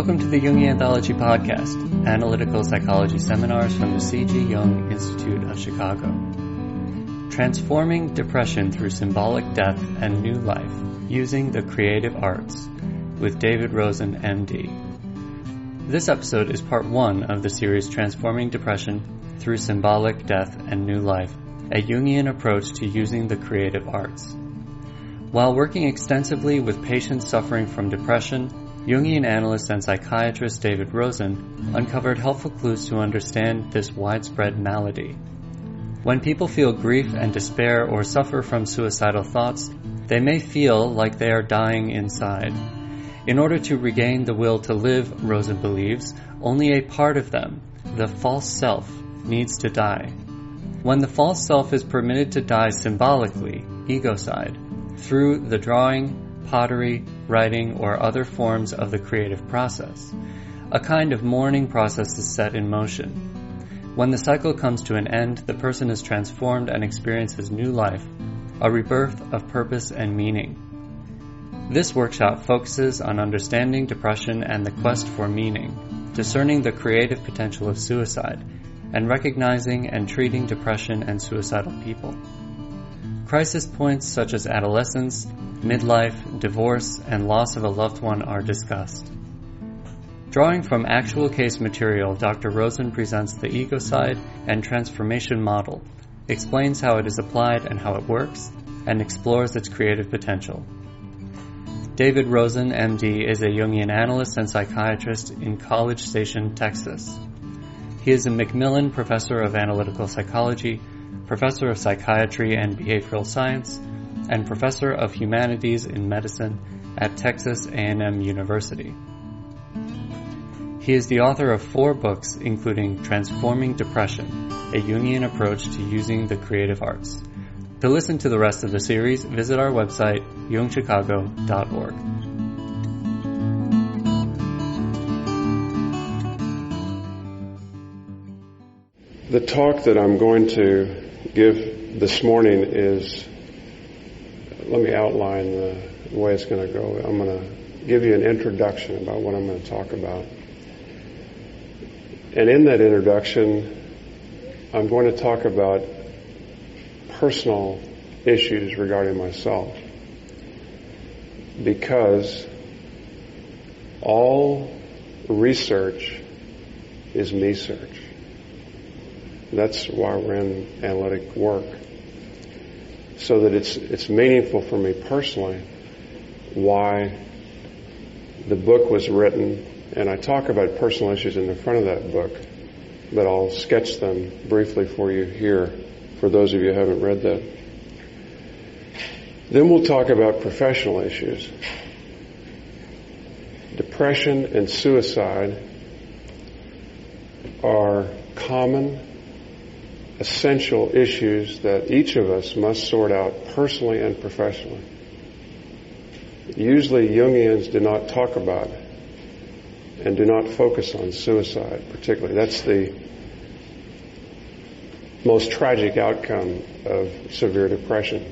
Welcome to the Jungian Anthology Podcast, analytical psychology seminars from the C.G. Jung Institute of Chicago. Transforming depression through symbolic death and new life using the creative arts with David Rosen, MD. This episode is part 1 of the series Transforming Depression Through Symbolic Death and New Life, a Jungian approach to using the creative arts. While working extensively with patients suffering from depression, Jungian analyst and psychiatrist David Rosen uncovered helpful clues to understand this widespread malady. When people feel grief and despair or suffer from suicidal thoughts, they may feel like they are dying inside. In order to regain the will to live, Rosen believes, only a part of them, the false self, needs to die. When the false self is permitted to die symbolically, egocide, through the drawing, pottery, writing, or other forms of the creative process, a kind of mourning process is set in motion. When the cycle comes to an end, the person is transformed and experiences new life, a rebirth of purpose and meaning. This workshop focuses on understanding depression and the quest for meaning, discerning the creative potential of suicide, and recognizing and treating depression and suicidal people. Crisis points such as adolescence, midlife, divorce, and loss of a loved one are discussed. Drawing from actual case material, Dr. Rosen presents the egocide and transformation model, explains how it is applied and how it works, and explores its creative potential. David Rosen, MD, is a Jungian analyst and psychiatrist in College Station, Texas. He is a Macmillan Professor of Analytical Psychology, Professor of Psychiatry and Behavioral Science, and Professor of Humanities in Medicine at Texas A&M University. He is the author of 4 books, including Transforming Depression, a Jungian approach to using the creative arts. To listen to the rest of the series, visit our website, jungchicago.org. The talk that I'm going to give this morning is, let me outline the way it's going to go. I'm going to give you an introduction about what I'm going to talk about. And in that introduction, I'm going to talk about personal issues regarding myself. Because all research is me search. That's why we're in analytic work. So that it's meaningful for me personally why the book was written. And I talk about personal issues in the front of that book, but I'll sketch them briefly for you here, for those of you who haven't read that. Then we'll talk about professional issues. Depression and suicide are common, essential issues that each of us must sort out personally and professionally. Usually Jungians do not talk about and do not focus on suicide particularly. That's the most tragic outcome of severe depression.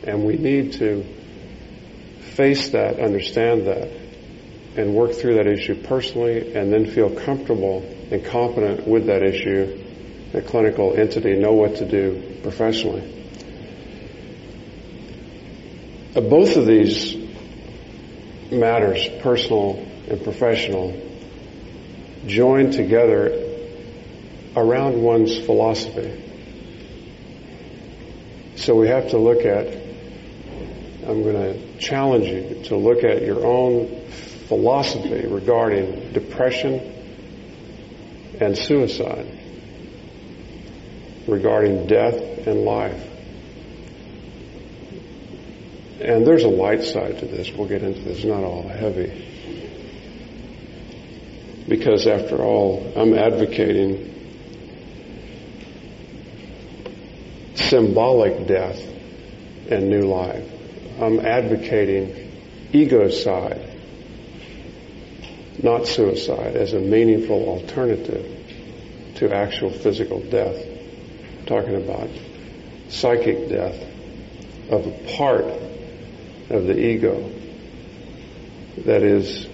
And we need to face that, understand that, and work through that issue personally, and then feel comfortable and confident with that issue. A clinical entity know what to do professionally. Both of these matters, personal and professional, join together around one's philosophy. So we have to look at, I'm going to challenge you to look at your own philosophy regarding depression and suicide, regarding death and life. And there's a light side to this. We'll get into this. It's not all heavy. Because after all, I'm advocating symbolic death and new life. I'm advocating egocide, not suicide, as a meaningful alternative to actual physical death. I'm talking about psychic death of a part of the ego that is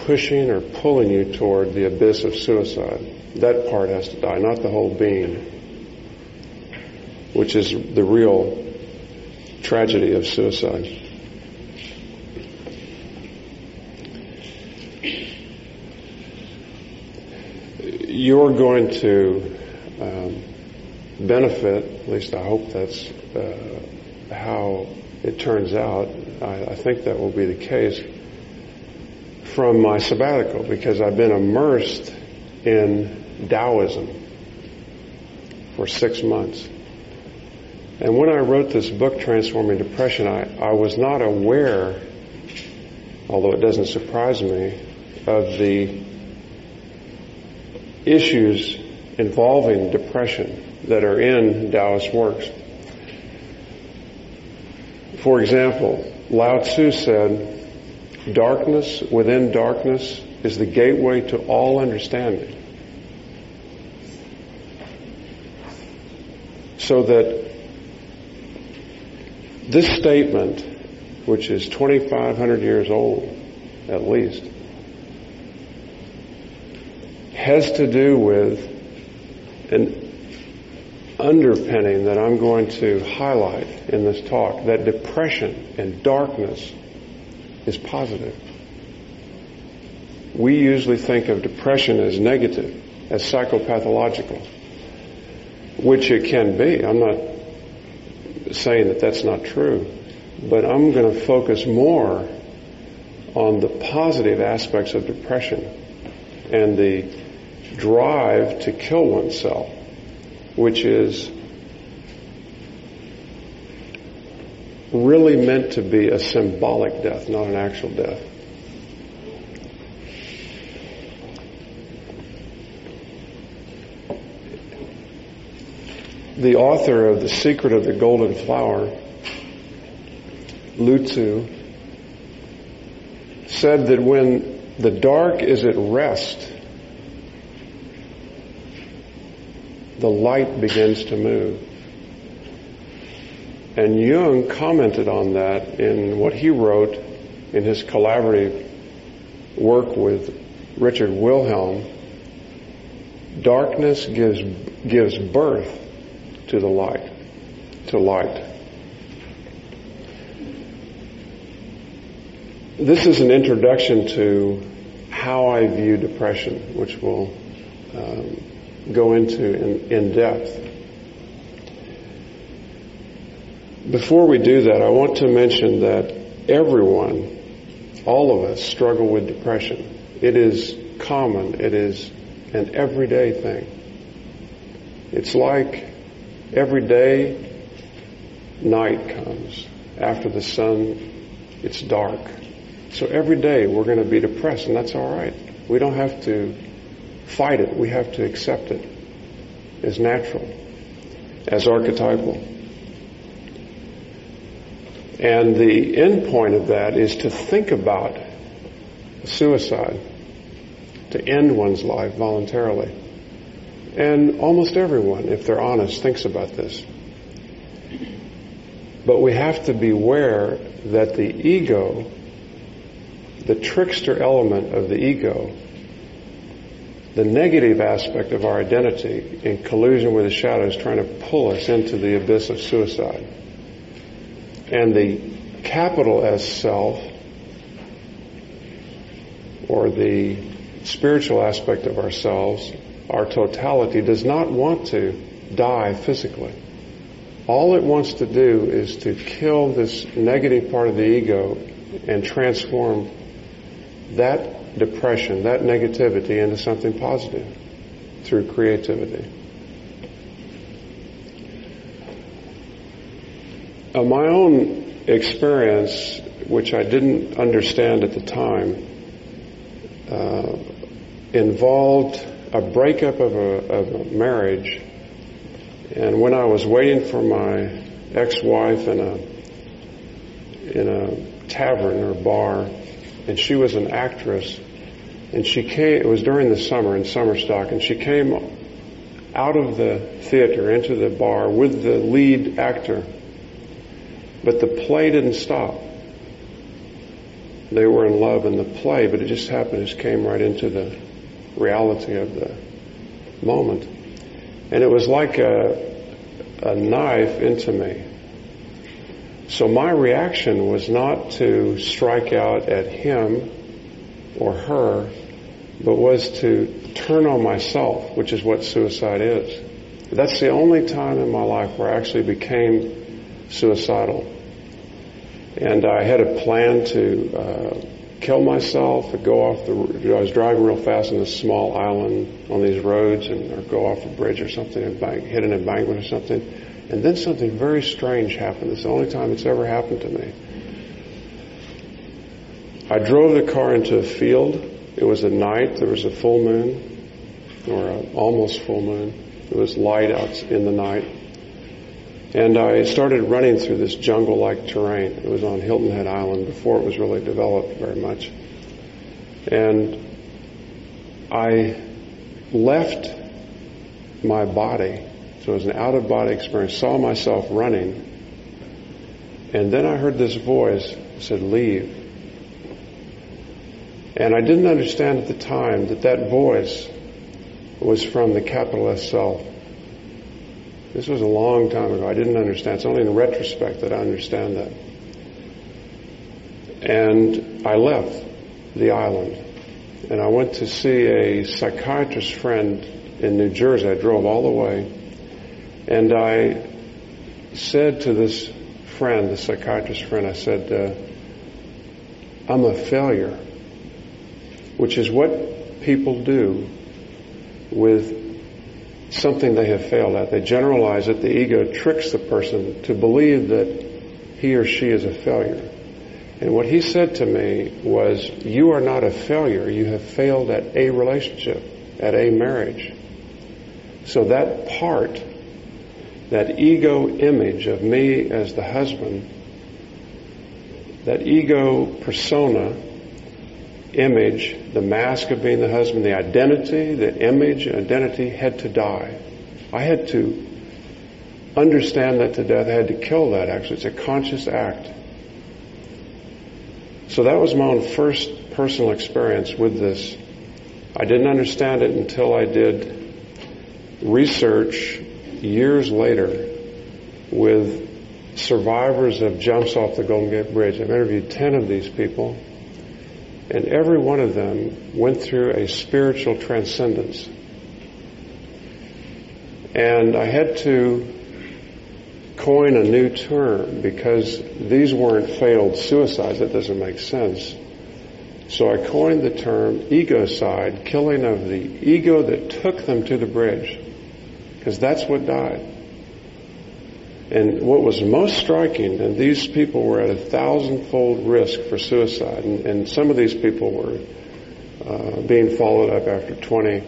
pushing or pulling you toward the abyss of suicide. That part has to die, not the whole being, which is the real tragedy of suicide. You're going to benefit, at least I hope that's how it turns out. I think that will be the case from my sabbatical, because I've been immersed in Taoism for 6 months. And when I wrote this book, Transforming Depression, I was not aware, although it doesn't surprise me, of the issues involving depression that are in Taoist works. For example, Lao Tzu said, "Darkness within darkness is the gateway to all understanding." So that this statement, which is 2,500 years old at least, has to do with an underpinning that I'm going to highlight in this talk, that depression and darkness is positive. We usually think of depression as negative, as psychopathological, which it can be. I'm not saying that that's not true, but I'm going to focus more on the positive aspects of depression and the drive to kill oneself, which is really meant to be a symbolic death, not an actual death. The author of The Secret of the Golden Flower, Lu Tzu, said that when the dark is at rest, the light begins to move. And Jung commented on that in what he wrote in his collaborative work with Richard Wilhelm. Darkness gives birth to the light, to light. This is an introduction to how I view depression, which we'll go into in depth. Before we do that, I want to mention that everyone, all of us, struggle with depression. It is common. It is an everyday thing. It's like every day night comes. After the sun, it's dark. So every day we're going to be depressed, and that's all right. We don't have to fight it. We have to accept it as natural, as archetypal. And the end point of that is to think about suicide, to end one's life voluntarily. And almost everyone, if they're honest, thinks about this. But we have to beware that the ego, the trickster element of the ego, the negative aspect of our identity in collusion with the shadows, trying to pull us into the abyss of suicide. And the capital S self, or the spiritual aspect of ourselves, our totality, does not want to die physically. All it wants to do is to kill this negative part of the ego and transform that depression, that negativity, into something positive through creativity. My own experience, which I didn't understand at the time, involved a breakup of a marriage. And when I was waiting for my ex-wife in a tavern or bar, and she was an actress, and she came, it was during the summer in summer stock, and she came out of the theater into the bar with the lead actor. But the play didn't stop. they were in love in the play, but it just happened, just came right into the reality of the moment. And it was like a knife into me. So my reaction was not to strike out at him or her, but was to turn on myself, which is what suicide is. That's the only time in my life where I actually became suicidal. And I had a plan to kill myself, or go off I was driving real fast on this small island on these roads, or go off a bridge or something, hit an embankment or something. And then something very strange happened. It's the only time it's ever happened to me. I drove the car into a field. It was at night. There was a full moon, or almost full moon. It was light out in the night. And I started running through this jungle-like terrain. It was on Hilton Head Island before it was really developed very much. And I left my body. So it was an out-of-body experience. Saw myself running. And then I heard this voice that said, "Leave." And I didn't understand at the time that voice was from the capital S self. This was a long time ago. I didn't understand. It's only in retrospect that I understand that. And I left the island. And I went to see a psychiatrist friend in New Jersey. I drove all the way. And I said to this friend, the psychiatrist friend, I said, I'm a failure. Which is what people do with something they have failed at. They generalize it. The ego tricks the person to believe that he or she is a failure. And what he said to me was, you are not a failure. You have failed at a relationship, at a marriage. So that part, that ego image of me as the husband, that ego persona, image, the mask of being the husband, the identity, the image, identity had to die. I had to understand that to death. I had to kill that, actually. It's a conscious act. So that was my own first personal experience with this. I didn't understand it until I did research years later with survivors of jumps off the Golden Gate Bridge. I've interviewed 10 of these people. And every one of them went through a spiritual transcendence. And I had to coin a new term because these weren't failed suicides. That doesn't make sense. So I coined the term egocide, killing of the ego that took them to the bridge. Because that's what died. And what was most striking, and these people were at 1,000-fold risk for suicide, and some of these people were being followed up after 20,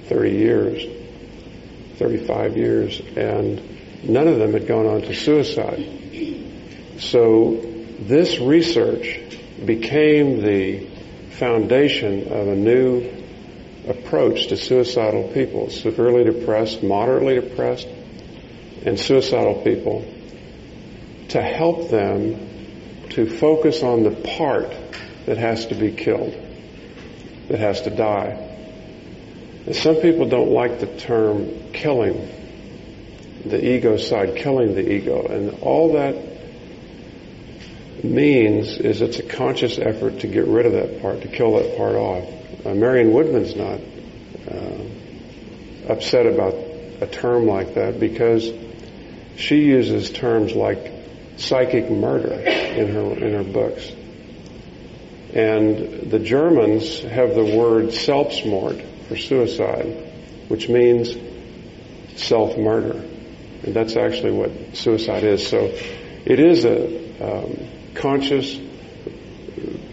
30 years, 35 years, and none of them had gone on to suicide. So this research became the foundation of a new approach to suicidal people, severely depressed, moderately depressed, and suicidal people, to help them to focus on the part that has to be killed, that has to die. And some people don't like the term killing, the ego side, killing the ego. And all that means is it's a conscious effort to get rid of that part, to kill that part off. Marion Woodman's not upset about a term like that because she uses terms like psychic murder in her books. And the Germans have the word Selbstmord for suicide, which means self-murder. And that's actually what suicide is. So it is a conscious,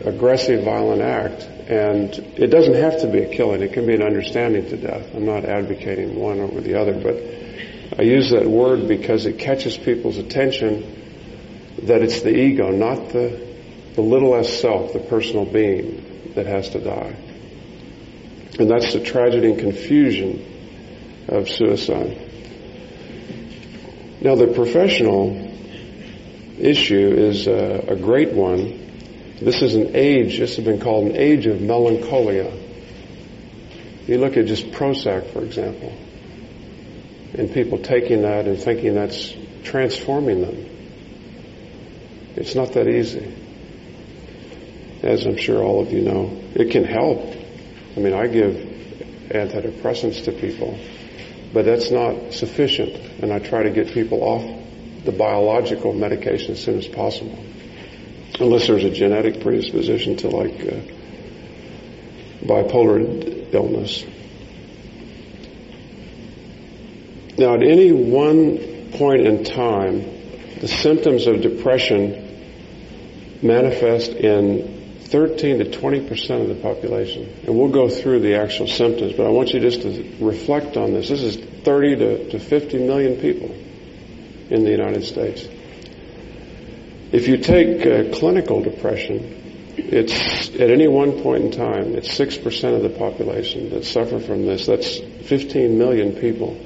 aggressive, violent act. And it doesn't have to be a killing. It can be an understanding to death. I'm not advocating one over the other, but I use that word because it catches people's attention that it's the ego, not the little s self, the personal being that has to die. And that's the tragedy and confusion of suicide. Now the professional issue is a great one, This is an age, this has been called an age of melancholia. You look at just Prozac, for example, and people taking that and thinking that's transforming them. It's not that easy. As I'm sure all of you know, it can help. I mean, I give antidepressants to people, but that's not sufficient, and I try to get people off the biological medication as soon as possible, unless there's a genetic predisposition to like bipolar illness. Now, at any one point in time, the symptoms of depression manifest in 13 to 20% of the population. And we'll go through the actual symptoms, but I want you just to reflect on this. This is 30 to 50 million people in the United States. If you take clinical depression, it's at any one point in time, it's 6% of the population that suffer from this. That's 15 million people.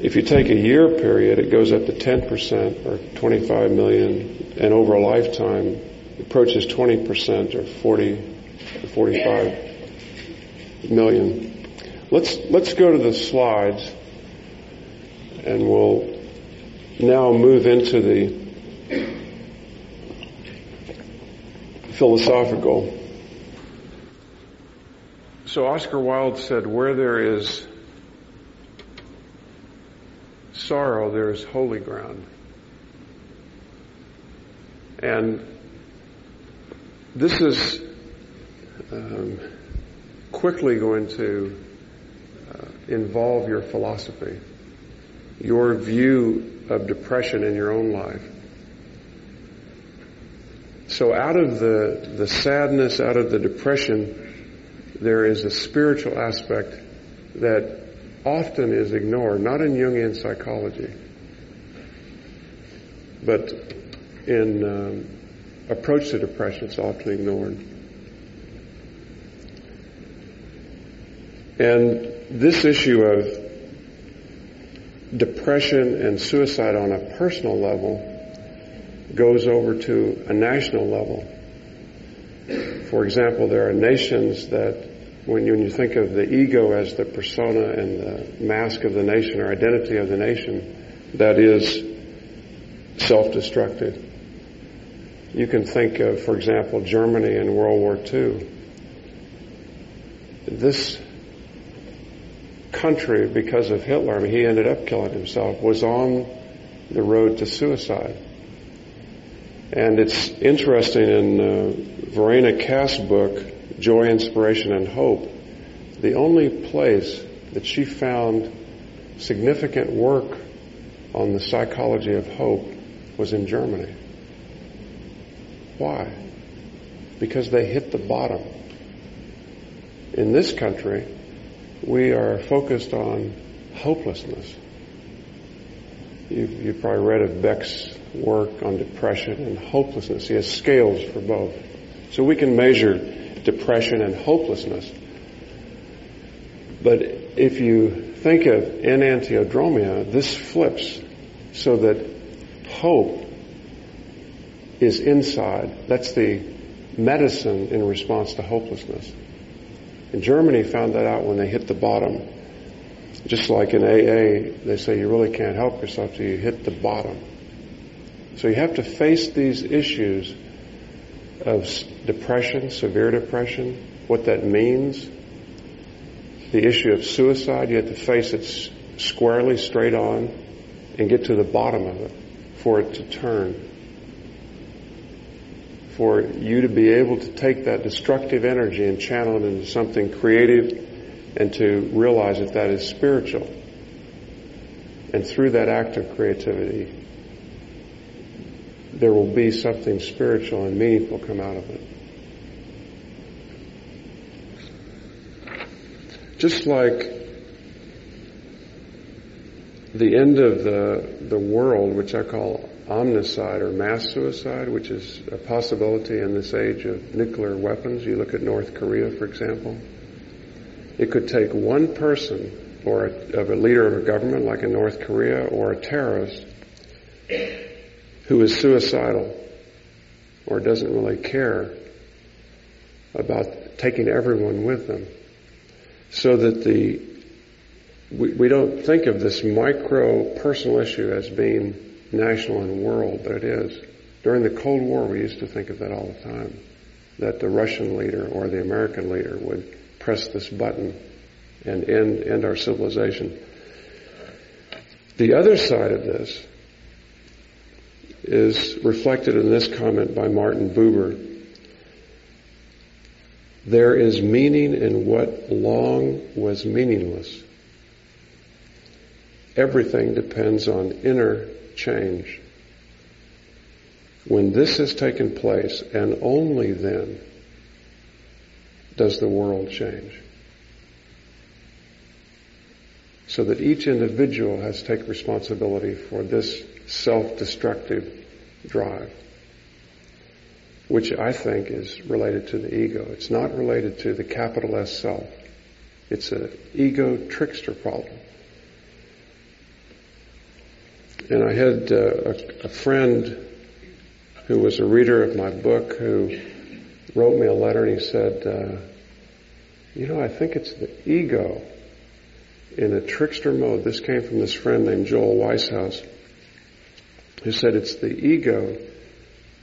If you take a year period, it goes up to 10% or 25 million, and over a lifetime, it approaches 20% or 40 to 45 million. Let's go to the slides, and we'll now move into the philosophical. So Oscar Wilde said, where there is sorrow, there is holy ground. And this is quickly going to involve your philosophy, your view of depression in your own life. So out of the sadness, out of the depression, there is a spiritual aspect that often is ignored, not in Jungian psychology, but in approach to depression, it's often ignored. And this issue of depression and suicide on a personal level goes over to a national level. For example, there are nations that when you think of the ego as the persona and the mask of the nation or identity of the nation, that is self-destructive. You can think of, for example, Germany in World War II. This country, because of Hitler, I mean, he ended up killing himself, was on the road to suicide. And it's interesting in Verena Cass's book, Joy, Inspiration, and Hope, the only place that she found significant work on the psychology of hope was in Germany. Why? Because they hit the bottom. In this country, we are focused on hopelessness. You've probably read of Beck's work on depression and hopelessness. He has scales for both. So we can measure depression and hopelessness. But if you think of enantiodromia, this flips so that hope is inside. That's the medicine in response to hopelessness. And Germany found that out when they hit the bottom. Just like in AA, they say you really can't help yourself till you hit the bottom. So you have to face these issues of depression, severe depression, what that means. The issue of suicide, you have to face it squarely, straight on, and get to the bottom of it for it to turn. For you to be able to take that destructive energy and channel it into something creative and to realize that that is spiritual. And through that act of creativity, there will be something spiritual and meaningful come out of it. Just like the end of the world, which I call omnicide or mass suicide, which is a possibility in this age of nuclear weapons. You look at North Korea, for example. It could take one person or of a leader of a government like in North Korea or a terrorist who is suicidal or doesn't really care about taking everyone with them. So that we don't think of this micro personal issue as being national and world, but it is. During the Cold War, we used to think of that all the time, that the Russian leader or the American leader would press this button and end our civilization. The other side of this is reflected in this comment by Martin Buber. There is meaning in what long was meaningless. Everything depends on inner change. When this has taken place, and only then, does the world change. So that each individual has to take responsibility for this self-destructive drive, which I think is related to the ego. It's not related to the capital S self. It's an ego trickster problem. And I had a friend who was a reader of my book who wrote me a letter, and he said, I think it's the ego in a trickster mode. This came from this friend named Joel Weishaus, who said it's the ego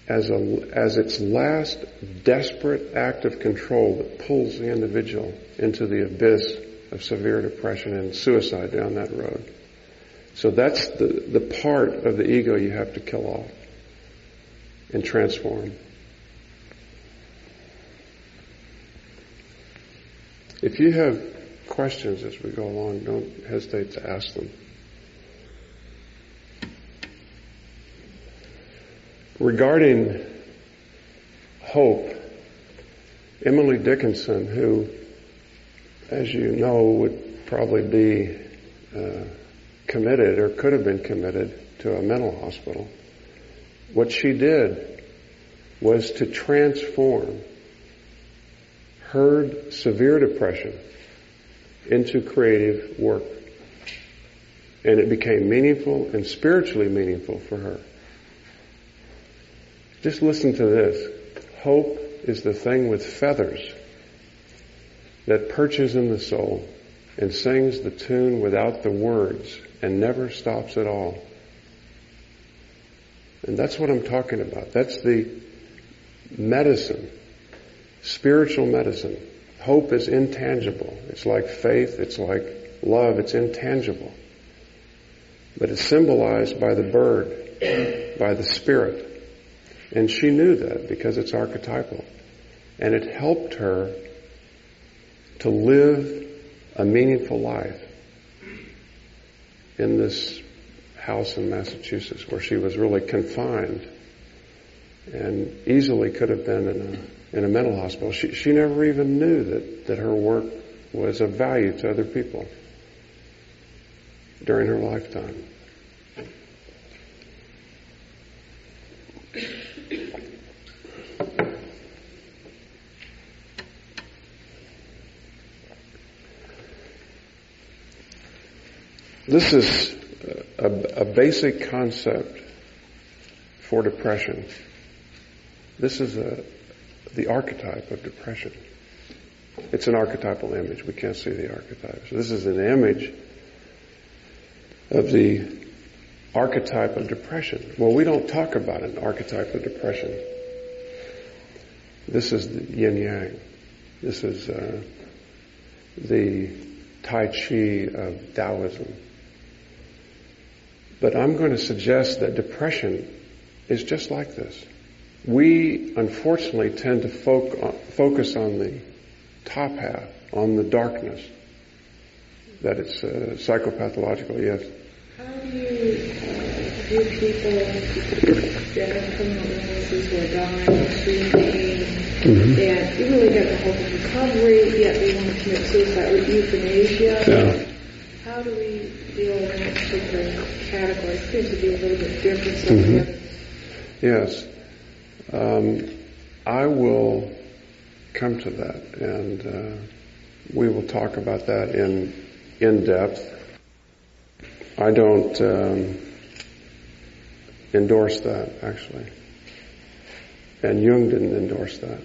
as its last desperate act of control that pulls the individual into the abyss of severe depression and suicide down that road. So that's the part of the ego you have to kill off and transform. If you have questions as we go along, don't hesitate to ask them. Regarding hope, Emily Dickinson, who, as you know, would probably be committed or could have been committed to a mental hospital, what she did was to transform her severe depression into creative work. And it became meaningful and spiritually meaningful for her. Just listen to this. Hope is the thing with feathers that perches in the soul and sings the tune without the words and never stops at all. And that's what I'm talking about. That's the medicine, spiritual medicine. Hope is intangible. It's like faith. It's like love. It's intangible. But it's symbolized by the bird, by the spirit. And she knew that because it's archetypal. And it helped her to live a meaningful life in this house in Massachusetts where she was really confined and easily could have been in a mental hospital. She never even knew that her work was of value to other people during her lifetime. This is a basic concept for depression. This is the archetype of depression. It's an archetypal image. We can't see the archetype. So this is an image of the archetype of depression. Well, we don't talk about an archetype of depression. This is the yin-yang. This is the Tai Chi of Taoism. But I'm going to suggest that depression is just like this. We, unfortunately, tend to focus on the top half, on the darkness, that it's psychopathological, yes. How do you view people that have criminal illnesses who are dying, extreme pain, and you really have the hope of recovery, yet they want to commit suicide with euthanasia? Yeah. How do we deal in that particular category? It seems to be a little bit different from the others. Yes. I will come to that, and we will talk about that in depth. I don't endorse that, actually. And Jung didn't endorse that.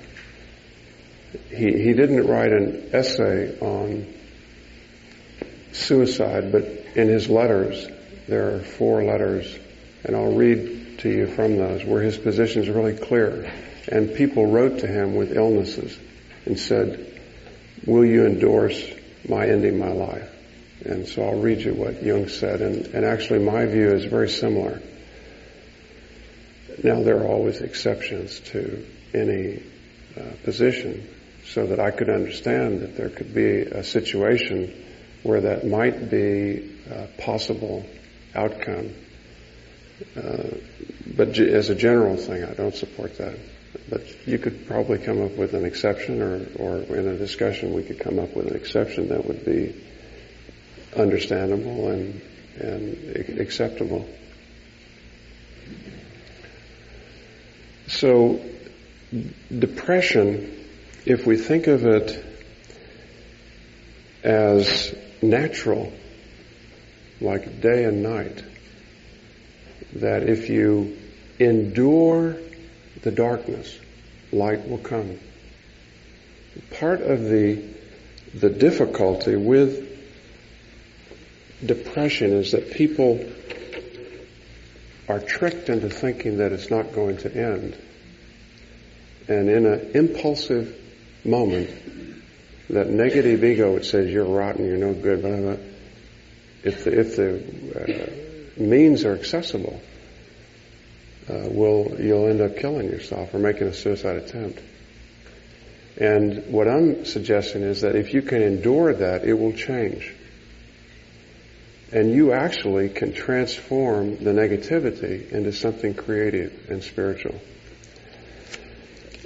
He didn't write an essay on suicide, but in his letters, there are 4 letters, and I'll read to you from those, where his position is really clear. And people wrote to him with illnesses and said, will you endorse my ending my life? And so I'll read you what Jung said, and actually my view is very similar. Now there are always exceptions to any position, so that I could understand that there could be a situation where that might be a possible outcome. But as a general thing, I don't support that. But you could probably come up with an exception, or in a discussion we could come up with an exception that would be understandable and acceptable. So, depression, if we think of it as natural, like day and night, that if you endure the darkness, light will come. Part of the difficulty with depression is that people are tricked into thinking that it's not going to end. And in an impulsive moment, that negative ego, it says you're rotten, you're no good, blah, blah, blah. If the means are accessible, you'll end up killing yourself or making a suicide attempt. And what I'm suggesting is that if you can endure that, it will change. And you actually can transform the negativity into something creative and spiritual.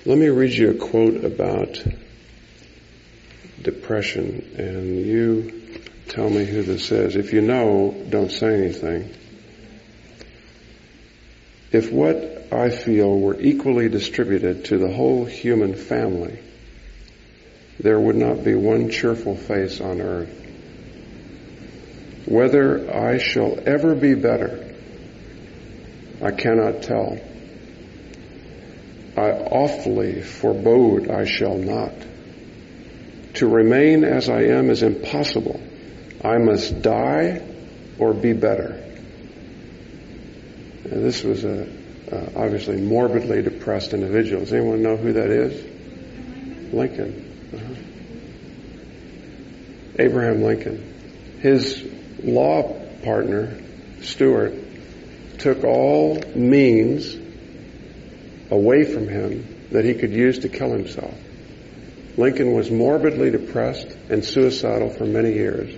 Let me read you a quote about depression, and you tell me who this is. If you know, don't say anything. If what I feel were equally distributed to the whole human family, there would not be one cheerful face on earth. Whether I shall ever be better, I cannot tell. I awfully forebode I shall not. To remain as I am is impossible. I must die or be better. And this was a obviously morbidly depressed individual. Does anyone know who that is? Lincoln. Abraham Lincoln. His law partner, Stuart, took all means away from him that he could use to kill himself. Lincoln was morbidly depressed and suicidal for many years.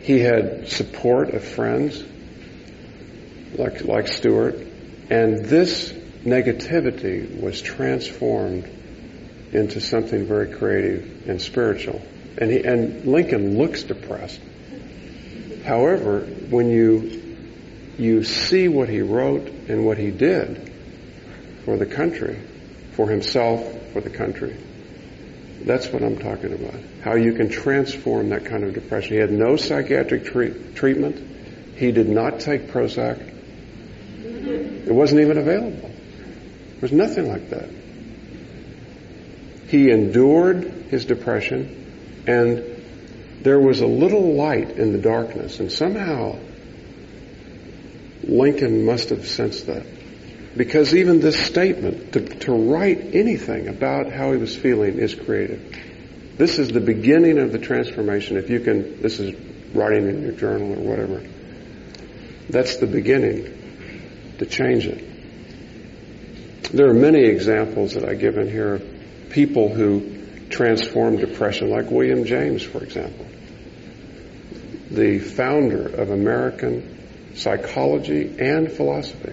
He had support of friends like Stuart, and this negativity was transformed into something very creative and spiritual. And Lincoln looks depressed. However, when you see what he wrote and what he did for the country, for himself, for the country, that's what I'm talking about. How you can transform that kind of depression. He had no psychiatric treatment. He did not take Prozac. It wasn't even available. There was nothing like that. He endured his depression, and there was a little light in the darkness, and somehow Lincoln must have sensed that. Because even this statement, to write anything about how he was feeling is creative. This is the beginning of the transformation. If you can, this is writing in your journal or whatever. That's the beginning to change it. There are many examples that I give in here of people who transformed depression, like William James, for example. The founder of American psychology and philosophy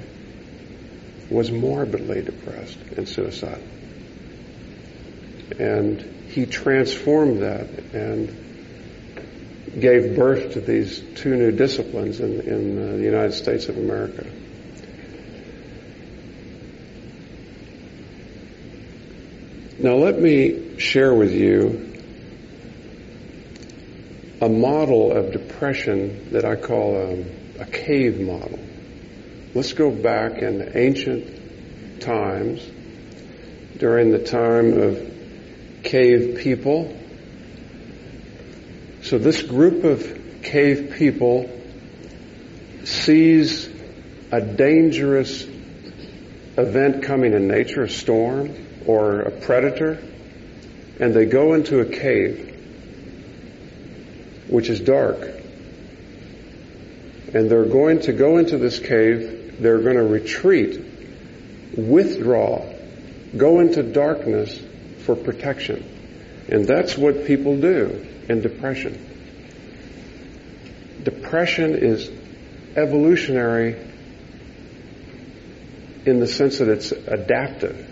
was morbidly depressed and suicidal. And he transformed that and gave birth to these 2 new disciplines in the United States of America. Now let me share with you a model of depression that I call a cave model. Let's go back in ancient times, during the time of cave people. So this group of cave people sees a dangerous event coming in nature, a storm or a predator, and they go into a cave, which is dark. And they're going to go into this cave, they're going to retreat, withdraw, go into darkness for protection. And that's what people do in depression. Depression is evolutionary in the sense that it's adaptive.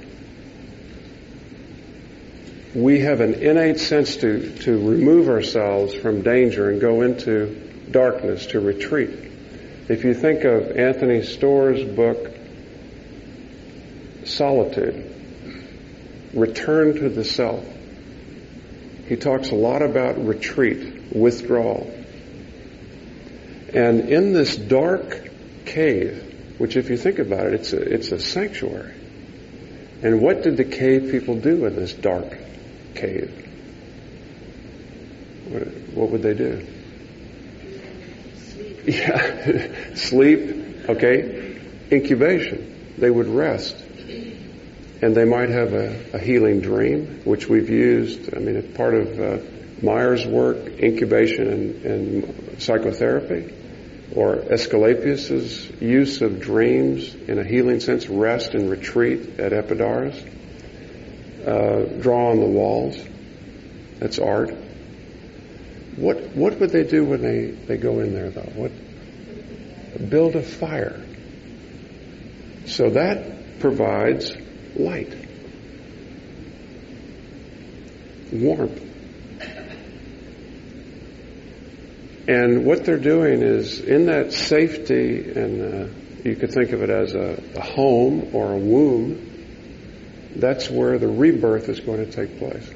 We have an innate sense to remove ourselves from danger and go into darkness, to retreat. If you think of Anthony Storr's book, Solitude, Return to the Self, he talks a lot about retreat, withdrawal. And in this dark cave, which if you think about it, it's a sanctuary. And what did the cave people do in this dark cave? What would they do? Sleep. Yeah, sleep, okay. Incubation. They would rest. And they might have a healing dream, which we've used. I mean, it's part of Meyer's work, incubation and psychotherapy, or Aesculapius's use of dreams in a healing sense, rest and retreat at Epidaurus. Draw on the walls. That's art. What would they do when they go in there, though? Build a fire. So that provides light, warmth. And what they're doing is, in that safety, and you could think of it as a home or a womb, that's where the rebirth is going to take place.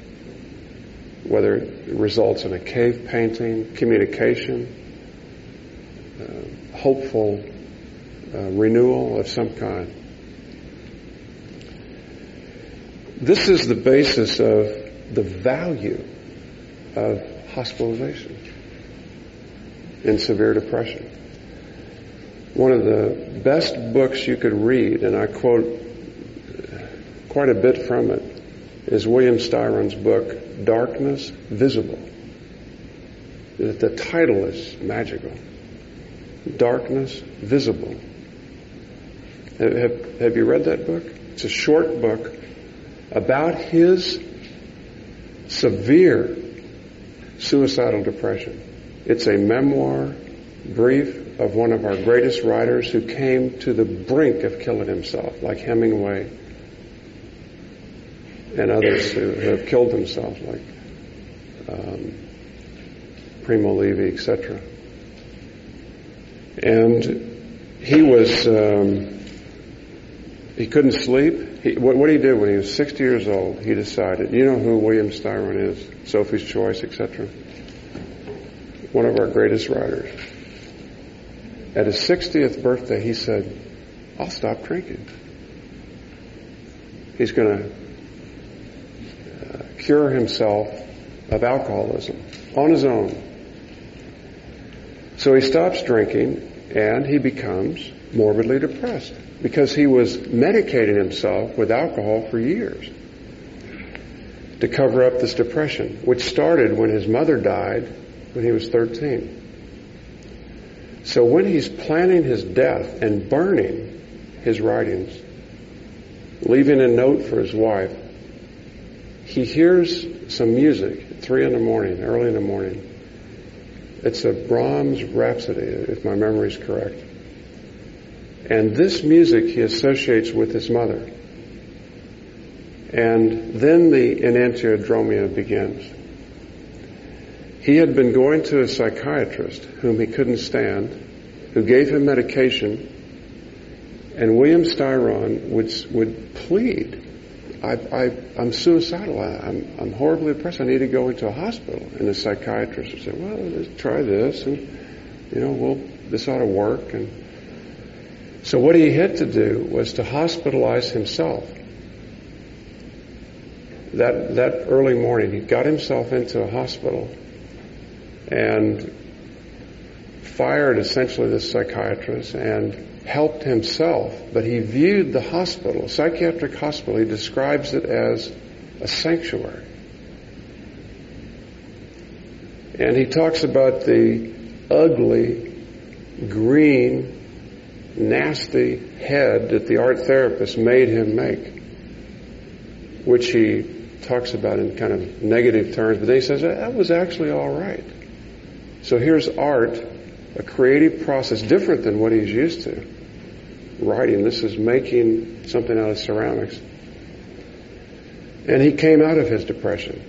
Whether it results in a cave painting, communication, hopeful renewal of some kind. This is the basis of the value of hospitalization in severe depression. One of the best books you could read, and I quote quite a bit from it, is William Styron's book, Darkness Visible. The title is magical. Darkness Visible. Have you read that book? It's a short book about his severe suicidal depression. It's a memoir, brief, of one of our greatest writers who came to the brink of killing himself, like Hemingway and others who have killed themselves, like Primo Levi, etc. And he was, he couldn't sleep. What he did when he was 60 years old, he decided, you know who William Styron is, Sophie's Choice, etc. One of our greatest writers. At his 60th birthday, he said, I'll stop drinking. He's going to cure himself of alcoholism on his own. So he stops drinking and he becomes morbidly depressed because he was medicating himself with alcohol for years to cover up this depression, which started when his mother died when he was 13. So when he's planning his death and burning his writings, leaving a note for his wife, he hears some music at 3 a.m, early in the morning. It's a Brahms Rhapsody, if my memory is correct. And this music he associates with his mother. And then the enantiodromia begins. He had been going to a psychiatrist whom he couldn't stand, who gave him medication, and William Styron would plead, I'm suicidal, I'm horribly depressed, I need to go into a hospital. And the psychiatrist would say, well, let's try this, and this ought to work. And so So what he had to do was to hospitalize himself. That early morning, he got himself into a hospital and fired essentially the psychiatrist and helped himself. But he viewed the hospital, psychiatric hospital, he describes it as a sanctuary. And he talks about the ugly, green, nasty head that the art therapist made him make, which he talks about in kind of negative terms, but then he says, that was actually all right. So here's art, a creative process different than what he's used to. Writing, this is making something out of ceramics. And he came out of his depression.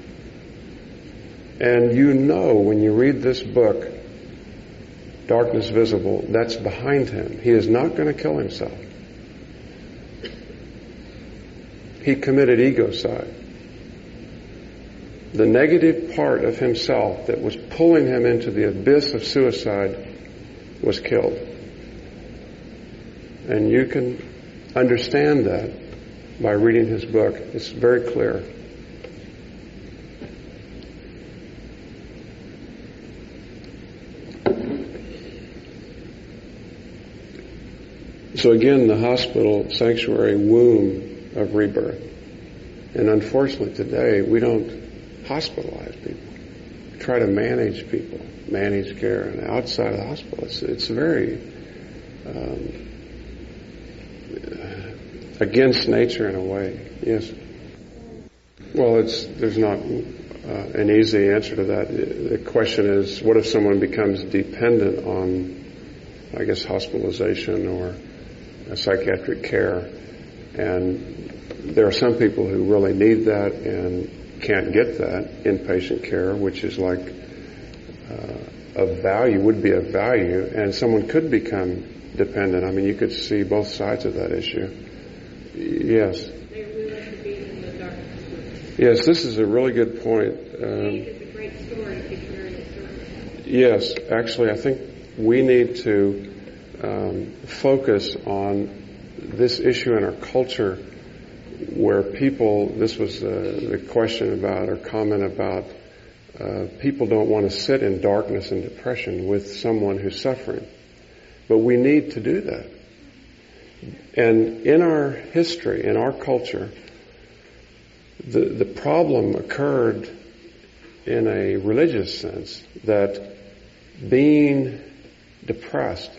And you know when you read this book, Darkness Visible, that's behind him. He is not going to kill himself. He committed egocide. The negative part of himself that was pulling him into the abyss of suicide was killed. And you can understand that by reading his book. It's very clear. So again, the hospital, sanctuary, womb of rebirth. And unfortunately today, we don't hospitalize people. We try to manage people, manage care. And outside of the hospital, it's very against nature in a way. Yes. Well, there's not an easy answer to that. The question is, what if someone becomes dependent on, I guess, hospitalization or psychiatric care? And there are some people who really need that and can't get that inpatient care, which is like of value, would be of value, and someone could become dependent. I mean, you could see both sides of that issue. Yes. Yes, this is a really good point. It's a great story if you hear it. Yes, actually, I think we need to focus on this issue in our culture where people, this was the question about or comment about, people don't want to sit in darkness and depression with someone who's suffering. But we need to do that. And in our history, in our culture, the problem occurred in a religious sense, that being depressed,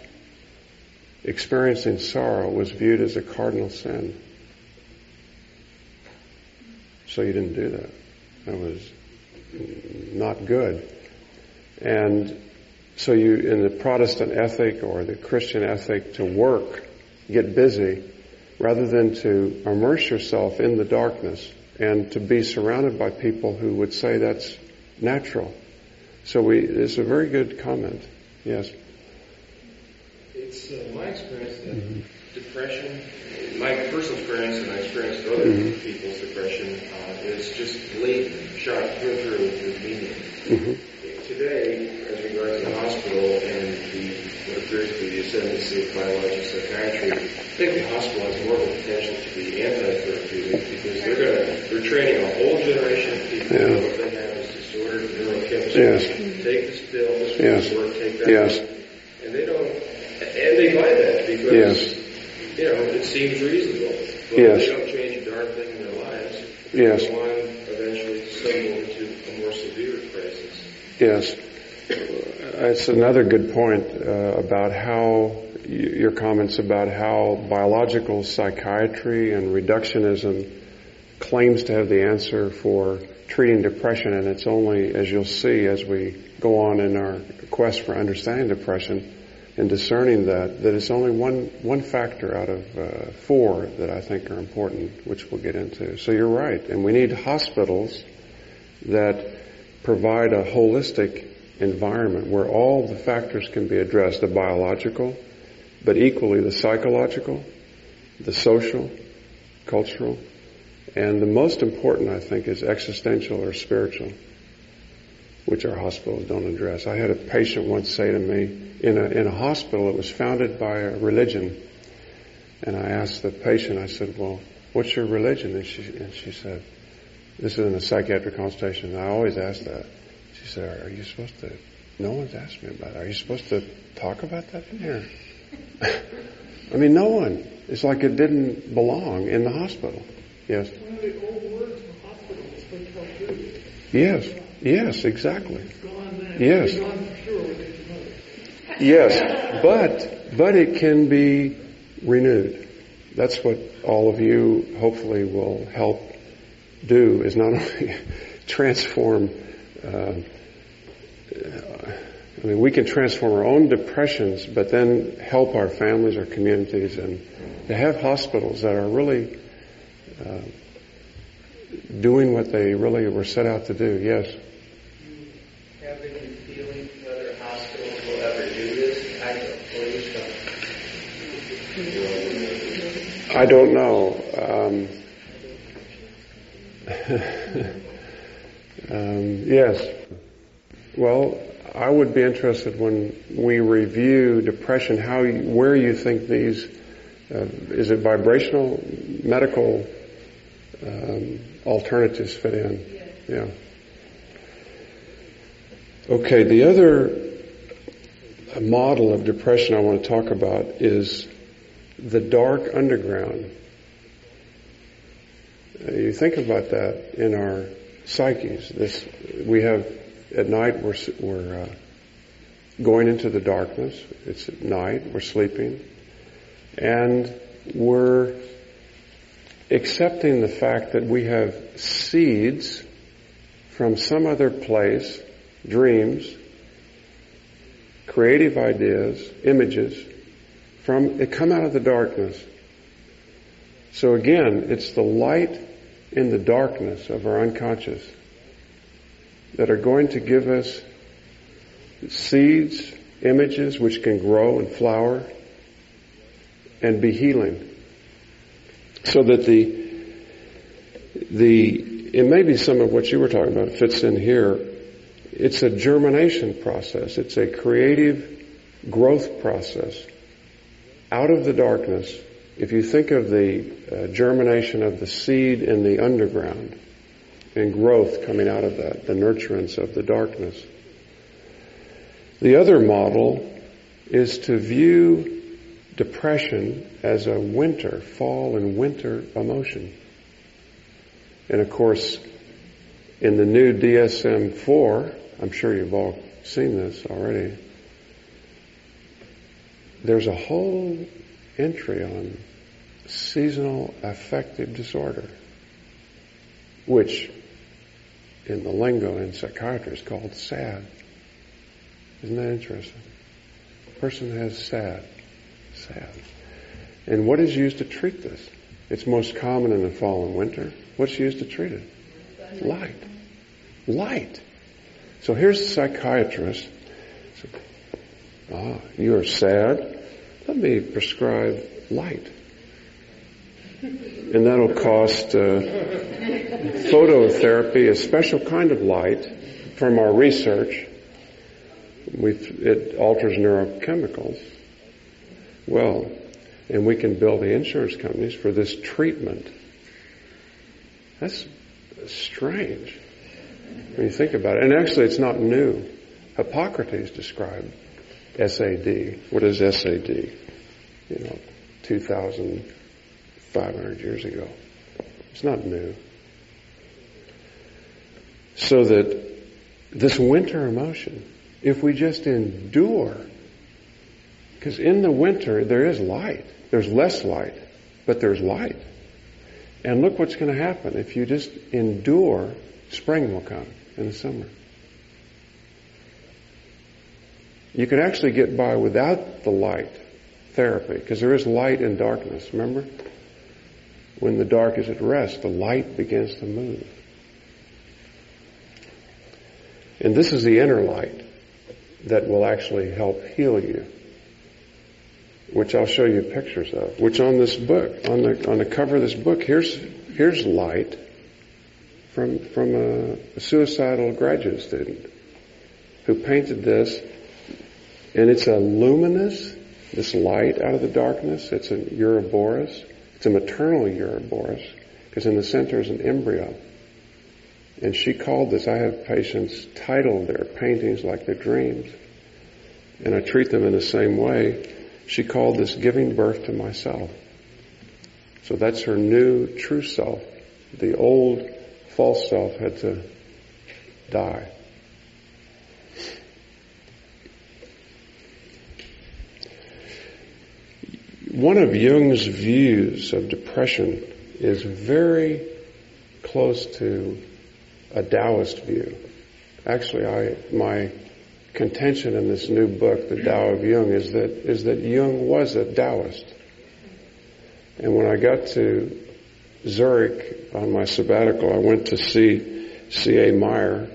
experiencing sorrow, was viewed as a cardinal sin. So you didn't do that. That was not good. And so you, in the Protestant ethic or the Christian ethic, to work, get busy, rather than to immerse yourself in the darkness and to be surrounded by people who would say that's natural. So it's a very good comment. Yes. It's my experience that depression, my personal experience and my experience of other people's depression, is just latent, sharp, through with meaning. Today, as regards to the hospital and what appears to be the ascendancy of biological psychiatry, I think the hospital has more of a potential to be anti-therapeutic because they're training a whole generation of people that what they have is disordered neurochemistry. Yes. Take this pill, this will work, take that. Yes. And they don't, and they buy that because, it seems reasonable. But they don't change a darn thing in their lives. Yes. Go on eventually to stumble into a more severe crisis. Yes. It's another good point about how your comments about how biological psychiatry and reductionism claims to have the answer for treating depression, and it's only, as you'll see as we go on in our quest for understanding depression and discerning that it's only one factor out of 4 that I think are important, which we'll get into. So you're right, and we need hospitals that provide a holistic environment where all the factors can be addressed, the biological, but equally the psychological, the social, cultural, and the most important, I think, is existential or spiritual, which our hospitals don't address. I had a patient once say to me, in a hospital that was founded by a religion, And I asked the patient, I said, well, what's your religion? And she said, this is in a psychiatric consultation, and I always ask that. She said, are you supposed to, no one's asked me about it. Are you supposed to talk about that in here? I mean, no one. It's like it didn't belong in the hospital. Yes? One of the old words in the hospital is hotel food. Yes, exactly. It's gone then. Yes. It's gone for sure within a month. Yes, but it can be renewed. That's what all of you hopefully will help do, is not only transform, I mean, we can transform our own depressions, but then help our families, our communities, and to have hospitals that are really doing what they really were set out to do. Yes? Do you have any feeling whether hospitals will ever do this type of stuff? I don't know. Yes. Well, I would be interested when we review depression, where you think these, is it vibrational, medical alternatives fit in? Yeah. Okay, the other model of depression I want to talk about is the dark underground. You think about that in our psyches. We have at night we're going into the darkness. It's at night. We're sleeping, and we're accepting the fact that we have seeds from some other place, dreams, creative ideas, images, that come out of the darkness. So again, it's the light in the darkness of our unconscious that are going to give us seeds, images which can grow and flower and be healing. So that it may be some of what you were talking about fits in here. It's a germination process. It's a creative growth process. Out of the darkness, if you think of the germination of the seed in the underground and growth coming out of that, the nurturance of the darkness. The other model is to view depression as a fall and winter emotion. And of course, in the new DSM-4, I'm sure you've all seen this already, there's a whole entry on seasonal affective disorder, which in the lingo in psychiatry is called SAD. Isn't that interesting? A person has SAD. And what is used to treat this? It's most common in the fall and winter. What's used to treat it? Light. So here's a psychiatrist. You are sad. Let me prescribe light. And that'll cost phototherapy, a special kind of light from our research. It alters neurochemicals. Well, and we can bill the insurance companies for this treatment. That's strange when you think about it. And actually, it's not new. Hippocrates described SAD. What is SAD? 2,500 years ago. It's not new. So that this winter emotion, if we just endure, because in the winter there is light. There's less light, but there's light. And look what's going to happen. If you just endure, spring will come in the summer. You could actually get by without the light therapy, because there is light in darkness, remember? When the dark is at rest, the light begins to move. And this is the inner light that will actually help heal you, which I'll show you pictures of, which on this book, on the cover of this book, here's light from a suicidal graduate student who painted this, and it's a luminous this light out of the darkness. It's an Ouroboros. It's a maternal Ouroboros, because in the center is an embryo. And she called this, I have patients title their paintings like their dreams, and I treat them in the same way. She called this giving birth to myself. So that's her new true self. The old false self had to die. One of Jung's views of depression is very close to a Taoist view. Actually, my contention in this new book, The Tao of Jung, is that Jung was a Taoist. And when I got to Zurich on my sabbatical, I went to see C.A. Meyer,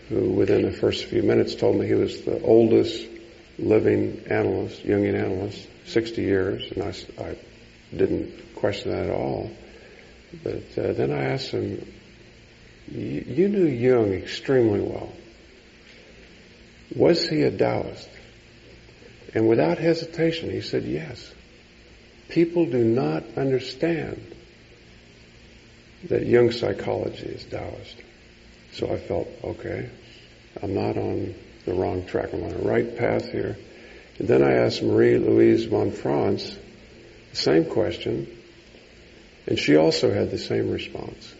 who within the first few minutes told me he was the oldest living analyst, Jungian analyst, 60 years, and I didn't question that at all. But then I asked him, you knew Jung extremely well. Was he a Taoist? And without hesitation, he said yes. People do not understand that Jung's psychology is Taoist. So I felt, okay, I'm not on the wrong track. I'm on the right path here. And then I asked Marie-Louise von Franz the same question, and she also had the same response.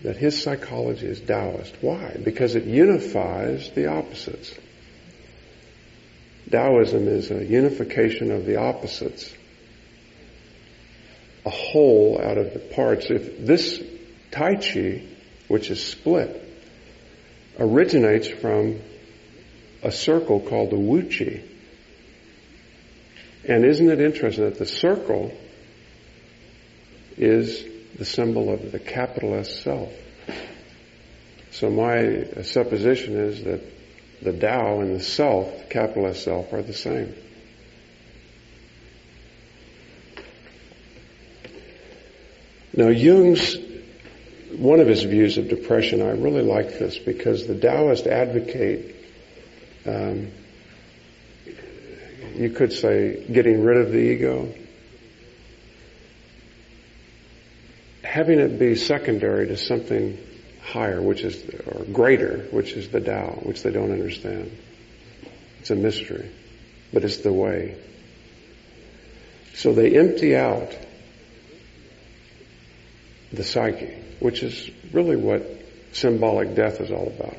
That his psychology is Taoist. Why? Because it unifies the opposites. Taoism is a unification of the opposites. A whole out of the parts. If this Tai Chi, which is split, originates from a circle called the Wu Chi. And isn't it interesting that the circle is the symbol of the capital S self? So my supposition is that the Tao and the self, capital S self, are the same. Now Jung's, one of his views of depression, I really like this because the Taoists advocate, you could say, getting rid of the ego, having it be secondary to something higher, which is, or greater, which is the Tao, which they don't understand. It's a mystery, but it's the way. So they empty out the psyche, which is really what symbolic death is all about.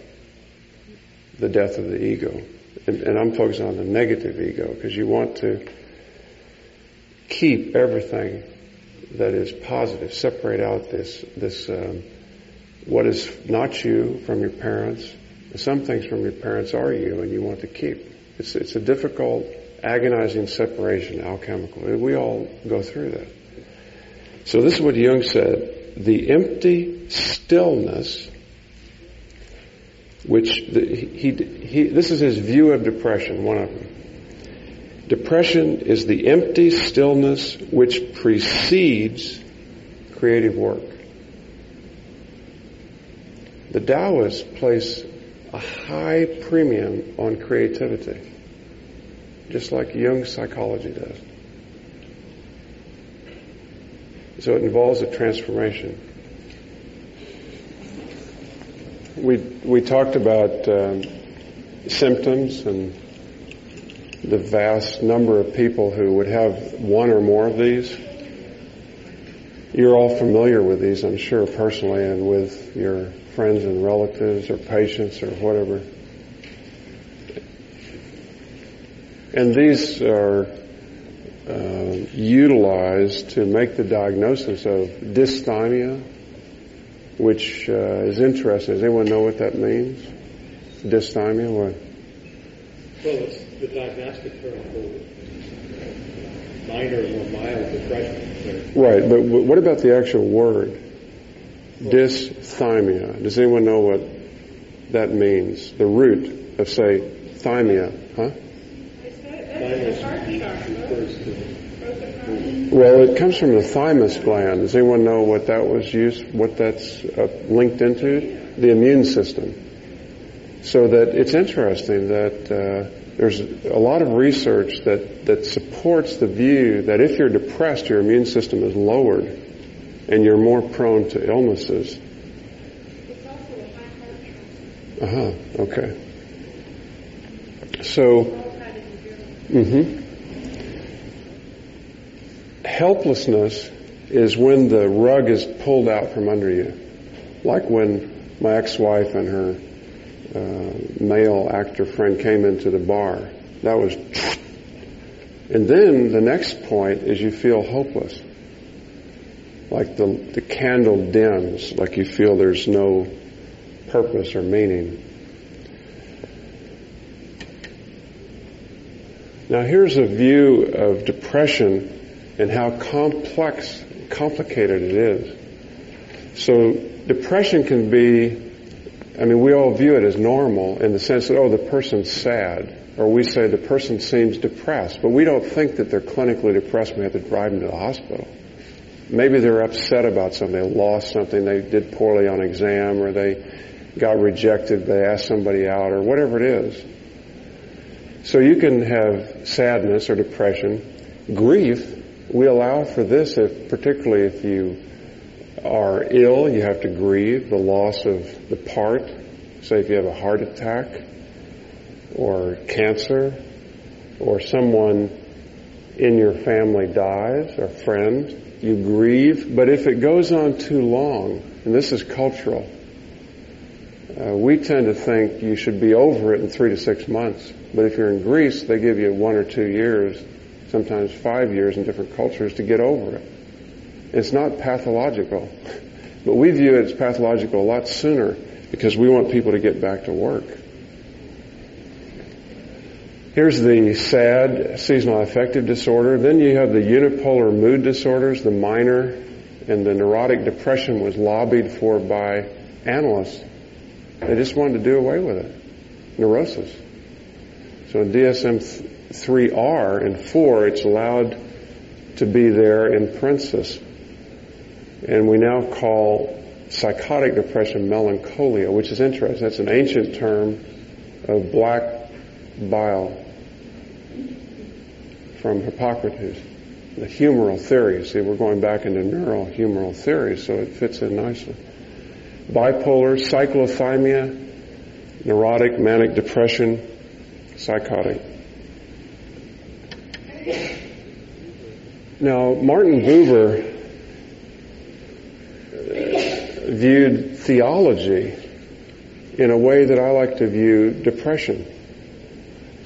The death of the ego. And I'm focusing on the negative ego, because you want to keep everything that is positive, separate out this what is not you from your parents. Some things from your parents are you, and you want to keep. It's a difficult, agonizing separation, alchemical. We all go through that. So this is what Jung said: the empty stillness, which this is his view of depression. One of them. Depression is the empty stillness which precedes creative work. The Taoists place a high premium on creativity, just like Jung's psychology does. So it involves a transformation. We talked about symptoms and the vast number of people who would have one or more of these. You're all familiar with these, I'm sure, personally, and with your friends and relatives or patients or whatever. And these are utilized to make the diagnosis of dysthymia, which is interesting. Does anyone know what that means? Dysthymia? What? Well, it's the diagnostic term for minor or mild depression. Right, but what about the actual word? Dysthymia. Does anyone know what that means? The root of, say, thymia, huh? Well, it comes from the thymus gland. Does anyone know what that was used, what that's linked into? The immune system. So that it's interesting that There's a lot of research that supports the view that if you're depressed, your immune system is lowered and you're more prone to illnesses. It's also a high heart rate. Okay. So, helplessness is when the rug is pulled out from under you. Like when my ex-wife and her male actor friend came into the bar. That was... And then the next point is you feel hopeless. Like the candle dims, like you feel there's no purpose or meaning. Now here's a view of depression and how complicated it is. So depression can be, we all view it as normal in the sense that, the person's sad. Or we say the person seems depressed. But we don't think that they're clinically depressed. We have to drive them to the hospital. Maybe they're upset about something. They lost something. They did poorly on exam, or they got rejected. They asked somebody out, or whatever it is. So you can have sadness or depression. Grief, we allow for this, particularly if you are ill, you have to grieve the loss of the part. Say if you have a heart attack or cancer, or someone in your family dies, or friend, you grieve. But if it goes on too long, and this is cultural, we tend to think you should be over it in 3 to 6 months. But if you're in Greece, they give you 1 or 2 years, sometimes 5 years in different cultures to get over it. It's not pathological. But we view it as pathological a lot sooner because we want people to get back to work. Here's the SAD, seasonal affective disorder. Then you have the unipolar mood disorders, the minor, and the neurotic depression was lobbied for by analysts. They just wanted to do away with it. Neurosis. So in DSM-3R and 4, it's allowed to be there in parenthesis. And we now call psychotic depression melancholia, which is interesting. That's an ancient term of black bile from Hippocrates. The humoral theory. See, we're going back into neurohumoral theory, so it fits in nicely. Bipolar, cyclothymia, neurotic, manic depression, psychotic. Now, Martin Buber viewed theology in a way that I like to view depression.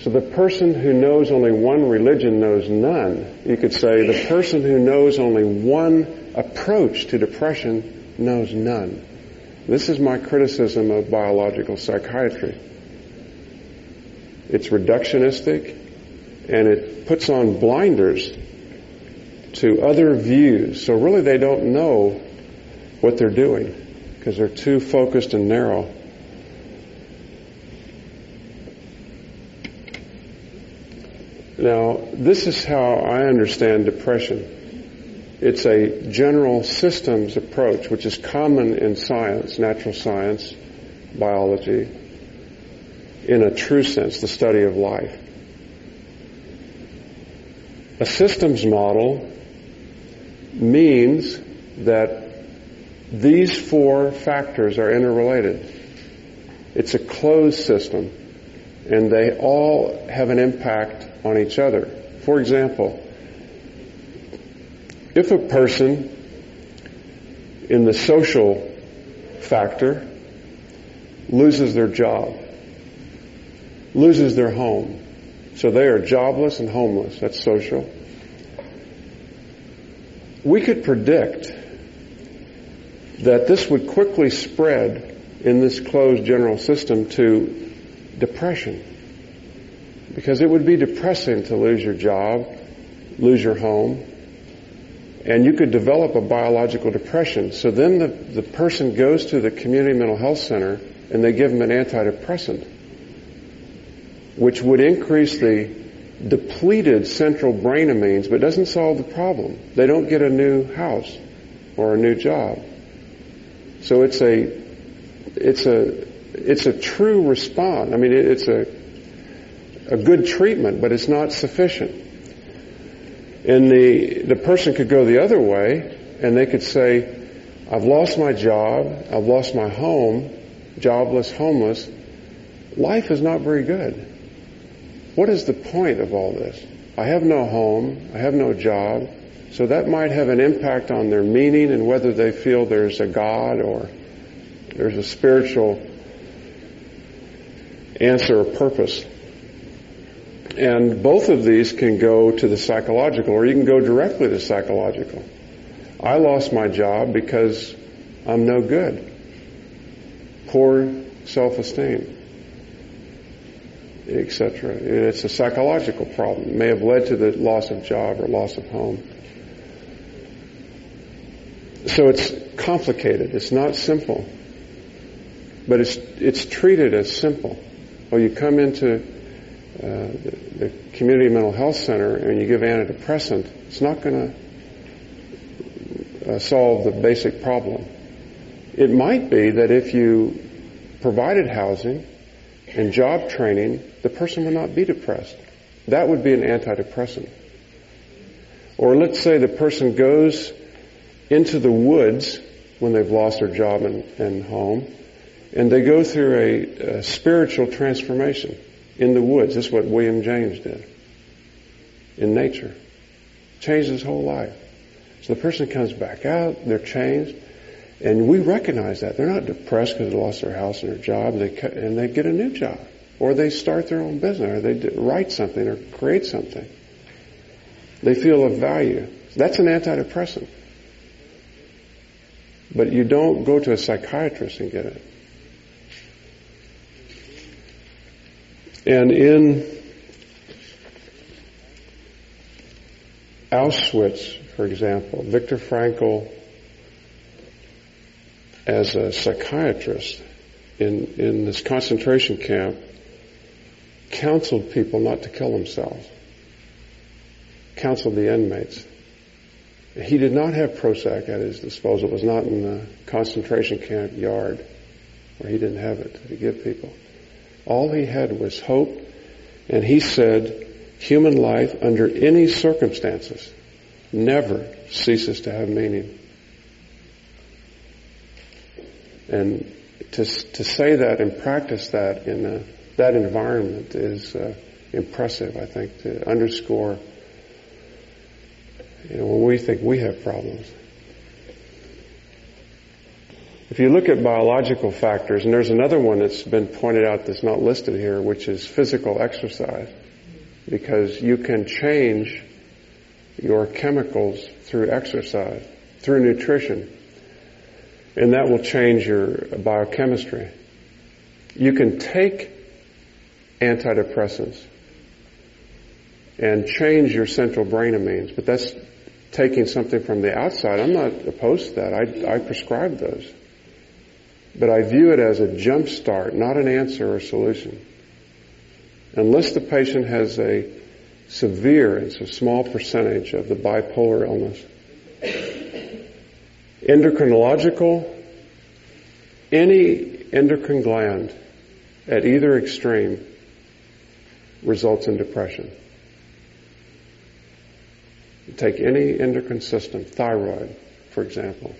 So the person who knows only one religion knows none. You could say the person who knows only one approach to depression knows none. This is my criticism of biological psychiatry. It's reductionistic, and it puts on blinders to other views. So really they don't know what they're doing because they're too focused and narrow. Now, this is how I understand depression. It's a general systems approach, which is common in science, natural science, biology, in a true sense, the study of life. A systems model means that these 4 factors are interrelated. It's a closed system, and they all have an impact on each other. For example, if a person in the social factor loses their job, loses their home, so they are jobless and homeless, that's social, we could predict that this would quickly spread in this closed general system to depression. Because it would be depressing to lose your job, lose your home, and you could develop a biological depression. So then the person goes to the community mental health center and they give them an antidepressant, which would increase the depleted central brain amines, but doesn't solve the problem. They don't get a new house or a new job. So it's a true response. I mean, it's a good treatment, but it's not sufficient. And the person could go the other way, and they could say, I've lost my job, I've lost my home, jobless, homeless. Life is not very good. What is the point of all this? I have no home, I have no job, so that might have an impact on their meaning and whether they feel there's a God or there's a spiritual answer or purpose. And both of these can go to the psychological, or you can go directly to psychological. I lost my job because I'm no good. Poor self-esteem, etc. It's a psychological problem. It may have led to the loss of job or loss of home. So it's complicated. It's not simple. But it's treated as simple. Well, you come into the community mental health center and you give antidepressant, it's not going to solve the basic problem. It might be that if you provided housing and job training, the person would not be depressed. That would be an antidepressant. Or let's say the person goes into the woods when they've lost their job and home, and they go through a spiritual transformation in the woods. This is what William James did in nature. Changed his whole life. So the person comes back out, they're changed, and we recognize that. They're not depressed because they lost their house and their job, and they get a new job. Or they start their own business, or they write something, or create something. They feel of value. That's an antidepressant. But you don't go to a psychiatrist and get it. And in Auschwitz, for example, Viktor Frankl, as a psychiatrist in this concentration camp, counseled people not to kill themselves. Counseled the inmates. He did not have Prozac at his disposal. It was not in the concentration camp yard where he didn't have it to give people. All he had was hope, and he said, human life under any circumstances never ceases to have meaning. And to say that and practice that in that environment is impressive, I think, to underscore, when we think we have problems. If you look at biological factors, and there's another one that's been pointed out that's not listed here, which is physical exercise, because you can change your chemicals through exercise, through nutrition, and that will change your biochemistry. You can take antidepressants and change your central brain amines, but that's taking something from the outside. I'm not opposed to that. I prescribe those. But I view it as a jump start, not an answer or solution. Unless the patient has a severe, it's a small percentage of the bipolar illness. Endocrinological, any endocrine gland at either extreme results in depression. You take any endocrine system, thyroid, for example,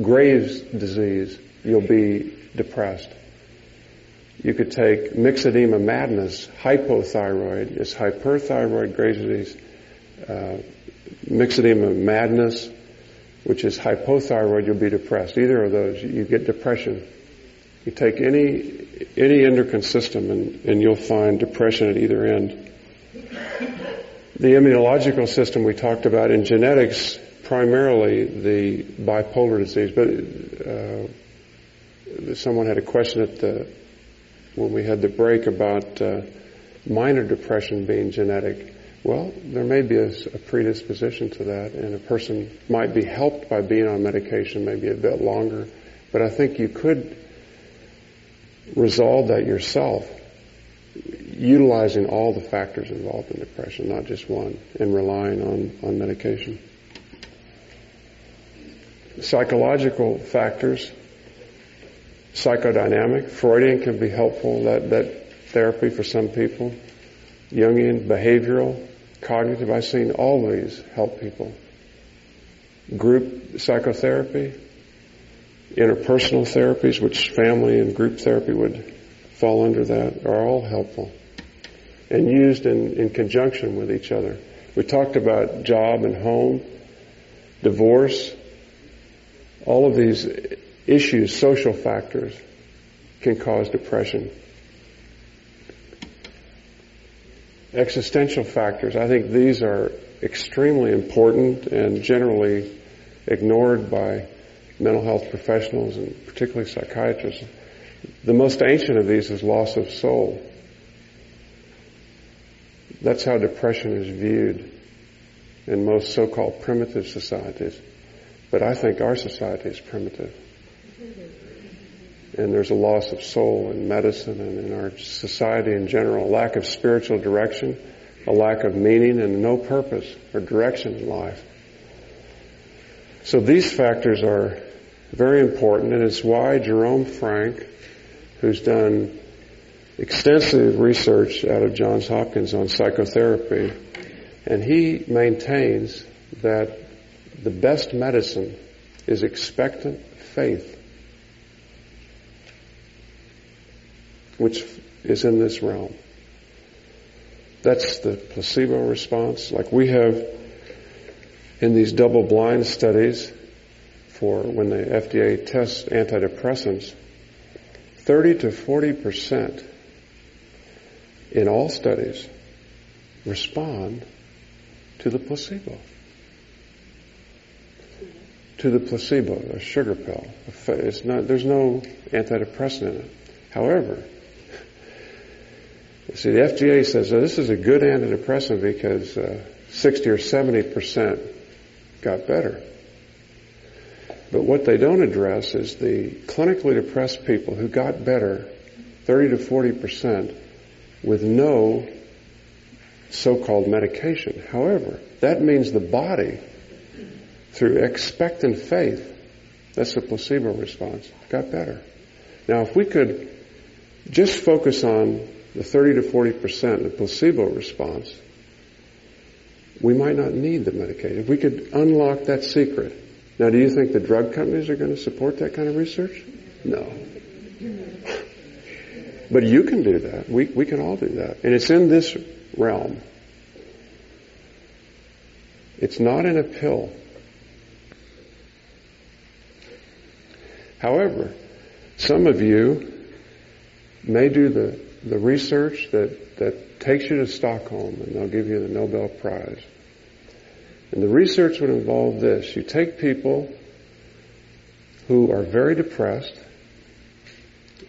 Graves' disease, you'll be depressed. You could take myxedema madness, hypothyroid, it's hyperthyroid, Graves' disease, myxedema madness, which is hypothyroid, you'll be depressed. Either of those, you get depression. You take any endocrine system and you'll find depression at either end. The immunological system we talked about in genetics, primarily the bipolar disease, but someone had a question when we had the break about minor depression being genetic. Well, there may be a predisposition to that, and a person might be helped by being on medication maybe a bit longer, but I think you could resolve that yourself utilizing all the factors involved in depression, not just one, and relying on medication. Psychological factors, psychodynamic, Freudian can be helpful, that therapy for some people. Jungian, behavioral, cognitive. I've seen all these help people. Group psychotherapy, interpersonal therapies, which family and group therapy would fall under that, are all helpful and used in conjunction with each other. We talked about job and home, divorce. All of these issues, social factors, can cause depression. Existential factors, I think these are extremely important and generally ignored by mental health professionals and particularly psychiatrists. The most ancient of these is loss of soul. That's how depression is viewed in most so-called primitive societies. But I think our society is primitive. And there's a loss of soul in medicine and in our society in general, a lack of spiritual direction, a lack of meaning and no purpose or direction in life. So these factors are very important, and it's why Jerome Frank, who's done extensive research out of Johns Hopkins on psychotherapy, and he maintains that the best medicine is expectant faith, which is in this realm. That's the placebo response. Like we have in these double-blind studies for when the FDA tests antidepressants, 30 to 40% in all studies respond to the placebo. To the placebo, a sugar pill. It's not, there's no antidepressant in it. However, see, the FDA says this is a good antidepressant because 60 or 70% got better. But what they don't address is the clinically depressed people who got better, 30 to 40%, with no so-called medication. However, that means the body, through expectant faith, that's the placebo response, got better. Now, if we could just focus on the 30 to 40%, the placebo response, we might not need the medication. If we could unlock that secret. Now, do you think the drug companies are going to support that kind of research? No. But you can do that. We can all do that. And it's in this realm. It's not in a pill. However, some of you may do the research that takes you to Stockholm, and they'll give you the Nobel Prize. And the research would involve this. You take people who are very depressed,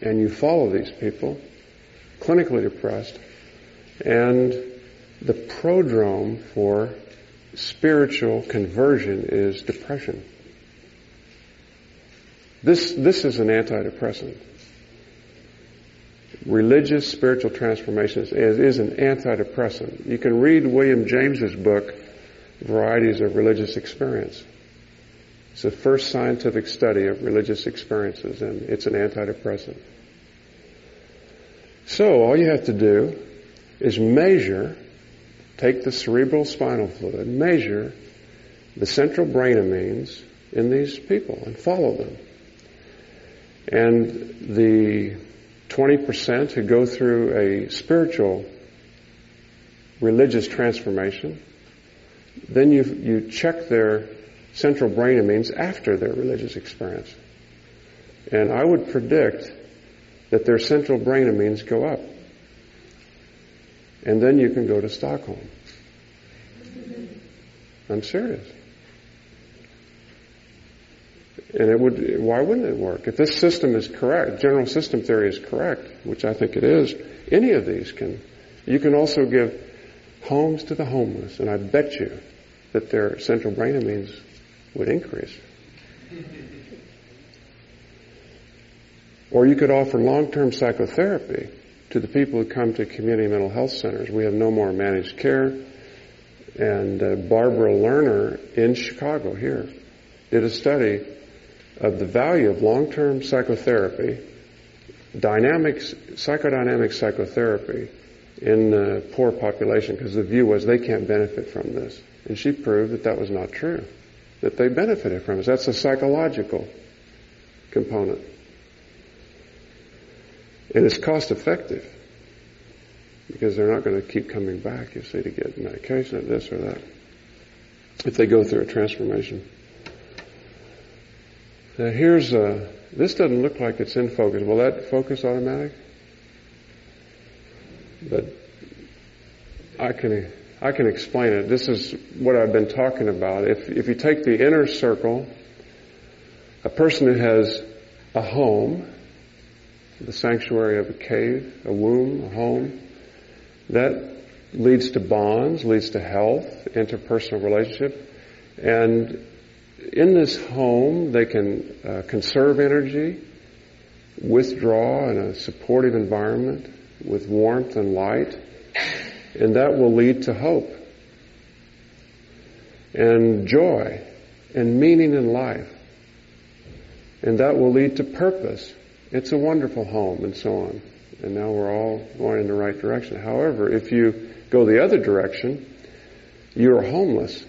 and you follow these people, clinically depressed, and the prodrome for spiritual conversion is depression. This is an antidepressant. Religious spiritual transformation is an antidepressant. You can read William James's book, Varieties of Religious Experience. It's the first scientific study of religious experiences, and it's an antidepressant. So all you have to do is measure, take the cerebral spinal fluid, measure the central brain amines in these people and follow them. And the 20% who go through a spiritual religious transformation, then you check their central brain amines after their religious experience. And I would predict that their central brain amines go up. And then you can go to Stockholm. I'm serious. And why wouldn't it work? If this system is correct, general system theory is correct, which I think it is, any of these you can also give homes to the homeless, and I bet you that their central brain amines would increase. Or you could offer long-term psychotherapy to the people who come to community mental health centers. We have No More Managed Care, and Barbara Lerner in Chicago here did a study of the value of long-term psychotherapy, psychodynamic psychotherapy, in the poor population, because the view was they can't benefit from this. And she proved that that was not true, that they benefited from it. That's a psychological component. And it's cost effective, because they're not going to keep coming back, you see, to get medication or this or that, if they go through a transformation. Now here's this doesn't look like it's in focus. Will that focus automatic? But I can explain it. This is what I've been talking about. If you take the inner circle, a person who has a home, the sanctuary of a cave, a womb, a home, that leads to bonds, leads to health, interpersonal relationship. And in this home, they can conserve energy, withdraw in a supportive environment with warmth and light, and that will lead to hope and joy and meaning in life. And that will lead to purpose. It's a wonderful home, and so on. And now we're all going in the right direction. However, if you go the other direction, you're homeless.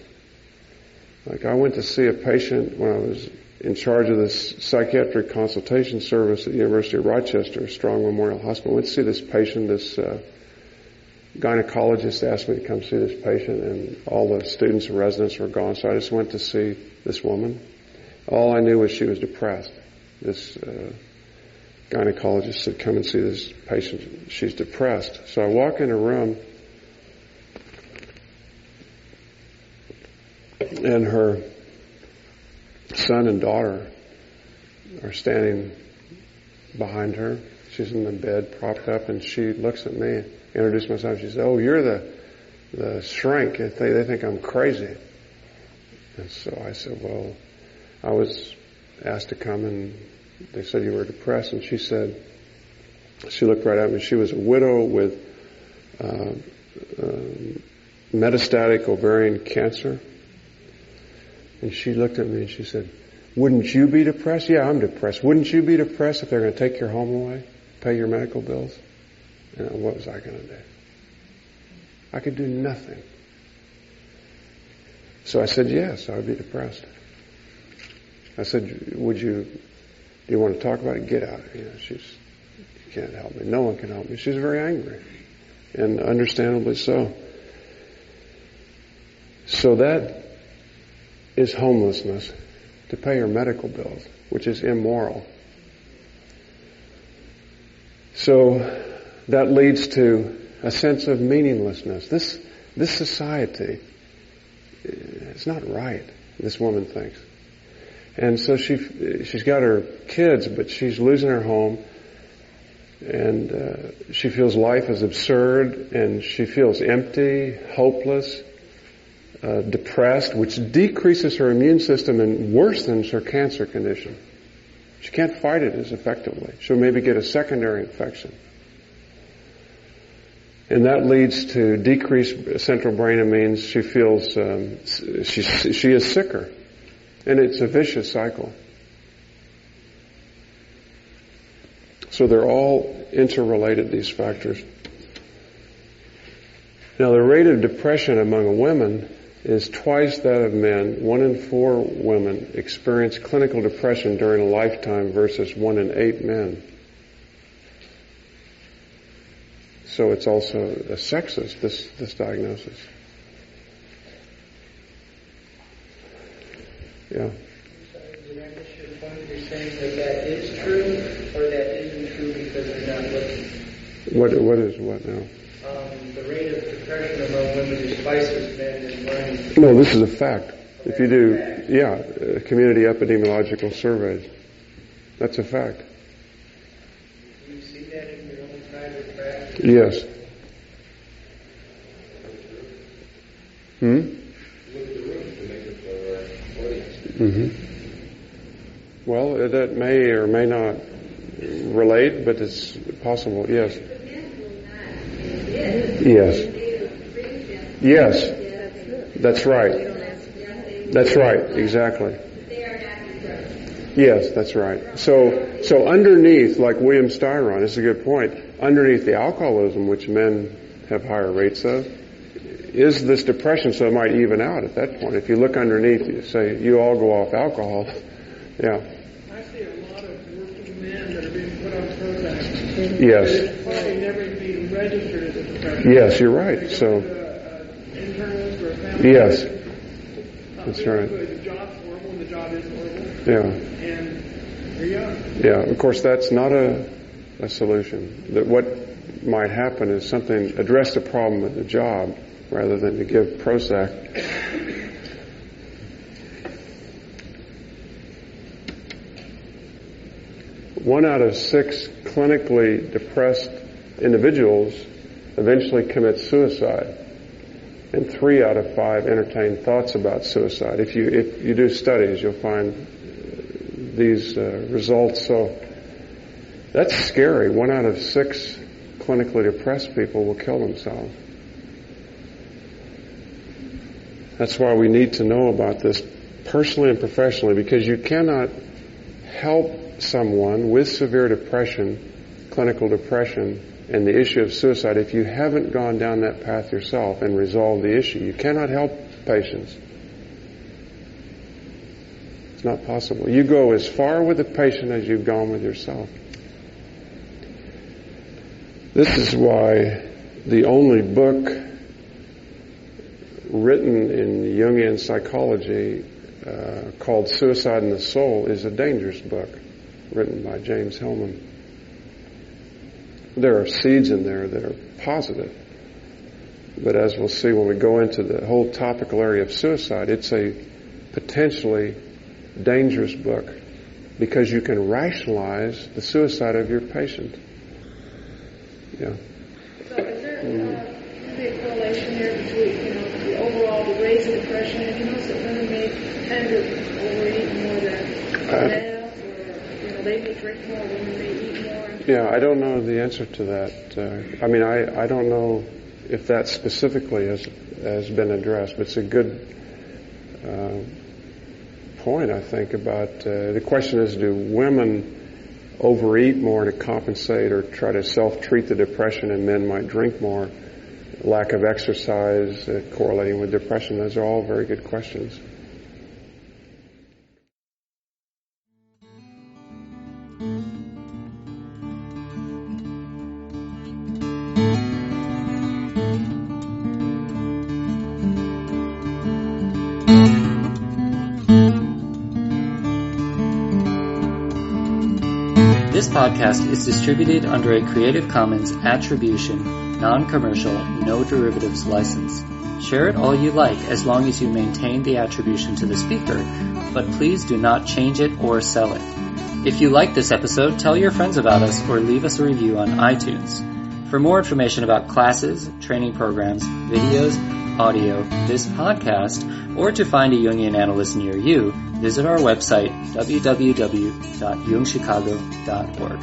Like I went to see a patient when I was in charge of this psychiatric consultation service at the University of Rochester, Strong Memorial Hospital. I went to see this patient. This gynecologist asked me to come see this patient, and all the students and residents were gone, so I just went to see this woman. All I knew was she was depressed. This gynecologist said, come and see this patient. She's depressed. So I walk in a room, and her son and daughter are standing behind her. She's in the bed, propped up, and she looks at me, introduced myself. She said, "Oh, you're the shrink. They think I'm crazy." And so I said, "Well, I was asked to come, and they said you were depressed." And she said, she looked right at me. She was a widow with metastatic ovarian cancer. And she looked at me and she said, "Wouldn't you be depressed?" "Yeah, I'm depressed." "Wouldn't you be depressed if they're going to take your home away, pay your medical bills?" And what was I going to do? I could do nothing. So I said, yes, I would be depressed. I said, do you want to talk about it? Get out. You can't help me. No one can help me. She's very angry. And understandably so. So that is homelessness, to pay your medical bills, which is immoral. So that leads to a sense of meaninglessness. This society, it's not right, this woman thinks. And so she's got her kids, but she's losing her home, and she feels life is absurd, and she feels empty, hopeless, depressed, which decreases her immune system and worsens her cancer condition. She can't fight it as effectively. She'll maybe get a secondary infection. And that leads to decreased central brain amines. She feels she is sicker. And it's a vicious cycle. So they're all interrelated, these factors. Now the rate of depression among women is twice that of men. 1 in 4 women experience clinical depression during a lifetime versus 1 in 8 men. So it's also a sexist, this diagnosis. Yeah. Did I miss your point? You're saying that is true, or that isn't true because they're not looking? What is what now? The rate of depression among women is twice as men as men. No, this is a fact. If you do, community epidemiological surveys, that's a fact. Do you see that in your own private practice? Yes. Well, that may or may not relate, but it's possible, yes. Yes. Yes. That's right. That's right, exactly. Yes, that's right. So underneath, like William Styron, this is a good point, underneath the alcoholism, which men have higher rates of. Is this depression? So it might even out at that point. If you look underneath, you say you all go off alcohol. Yeah. I see a lot of working men that are being put on Prozac. Yes. It's probably never being registered as a depression. Yes, you're right. They go So. to an internist or a family. Yes. That's right. The job's horrible, and the job is horrible. Yeah. And here you are. Yeah. Of course, that's not a solution. That what might happen is something address the problem with the job rather than to give Prozac. One out of 6 clinically depressed individuals eventually commit suicide, and 3 out of 5 entertain thoughts about suicide. If you do studies, you'll find these results. So that's scary. 1 out of 6 clinically depressed people will kill themselves. That's why we need to know about this personally and professionally, because you cannot help someone with severe depression, clinical depression, and the issue of suicide if you haven't gone down that path yourself and resolved the issue. You cannot help patients. It's not possible. You go as far with the patient as you've gone with yourself. This is why the only book written in Jungian psychology called Suicide in the Soul is a dangerous book written by James Hillman. There are seeds in there that are positive, but as we'll see when we go into the whole topical area of suicide, it's a potentially dangerous book because you can rationalize the suicide of your patient. Yeah. So is there a correlation here between, the overall, the raise of depression, and also women may tend to overeat more than males, or, they may drink more, women may eat more? Yeah, I don't know the answer to that. I don't know if that specifically has been addressed, but it's a good point, I think, about the question is, do women overeat more to compensate or try to self-treat the depression, and men might drink more? Lack of exercise correlating with depression. Those are all very good questions. This podcast is distributed under a Creative Commons Attribution, Non-Commercial, No Derivatives license. Share it all you like as long as you maintain the attribution to the speaker, but please do not change it or sell it. If you like this episode, tell your friends about us or leave us a review on iTunes. For more information about classes, training programs, videos, audio, this podcast, or to find a Jungian analyst near you, visit our website, www.jungchicago.org.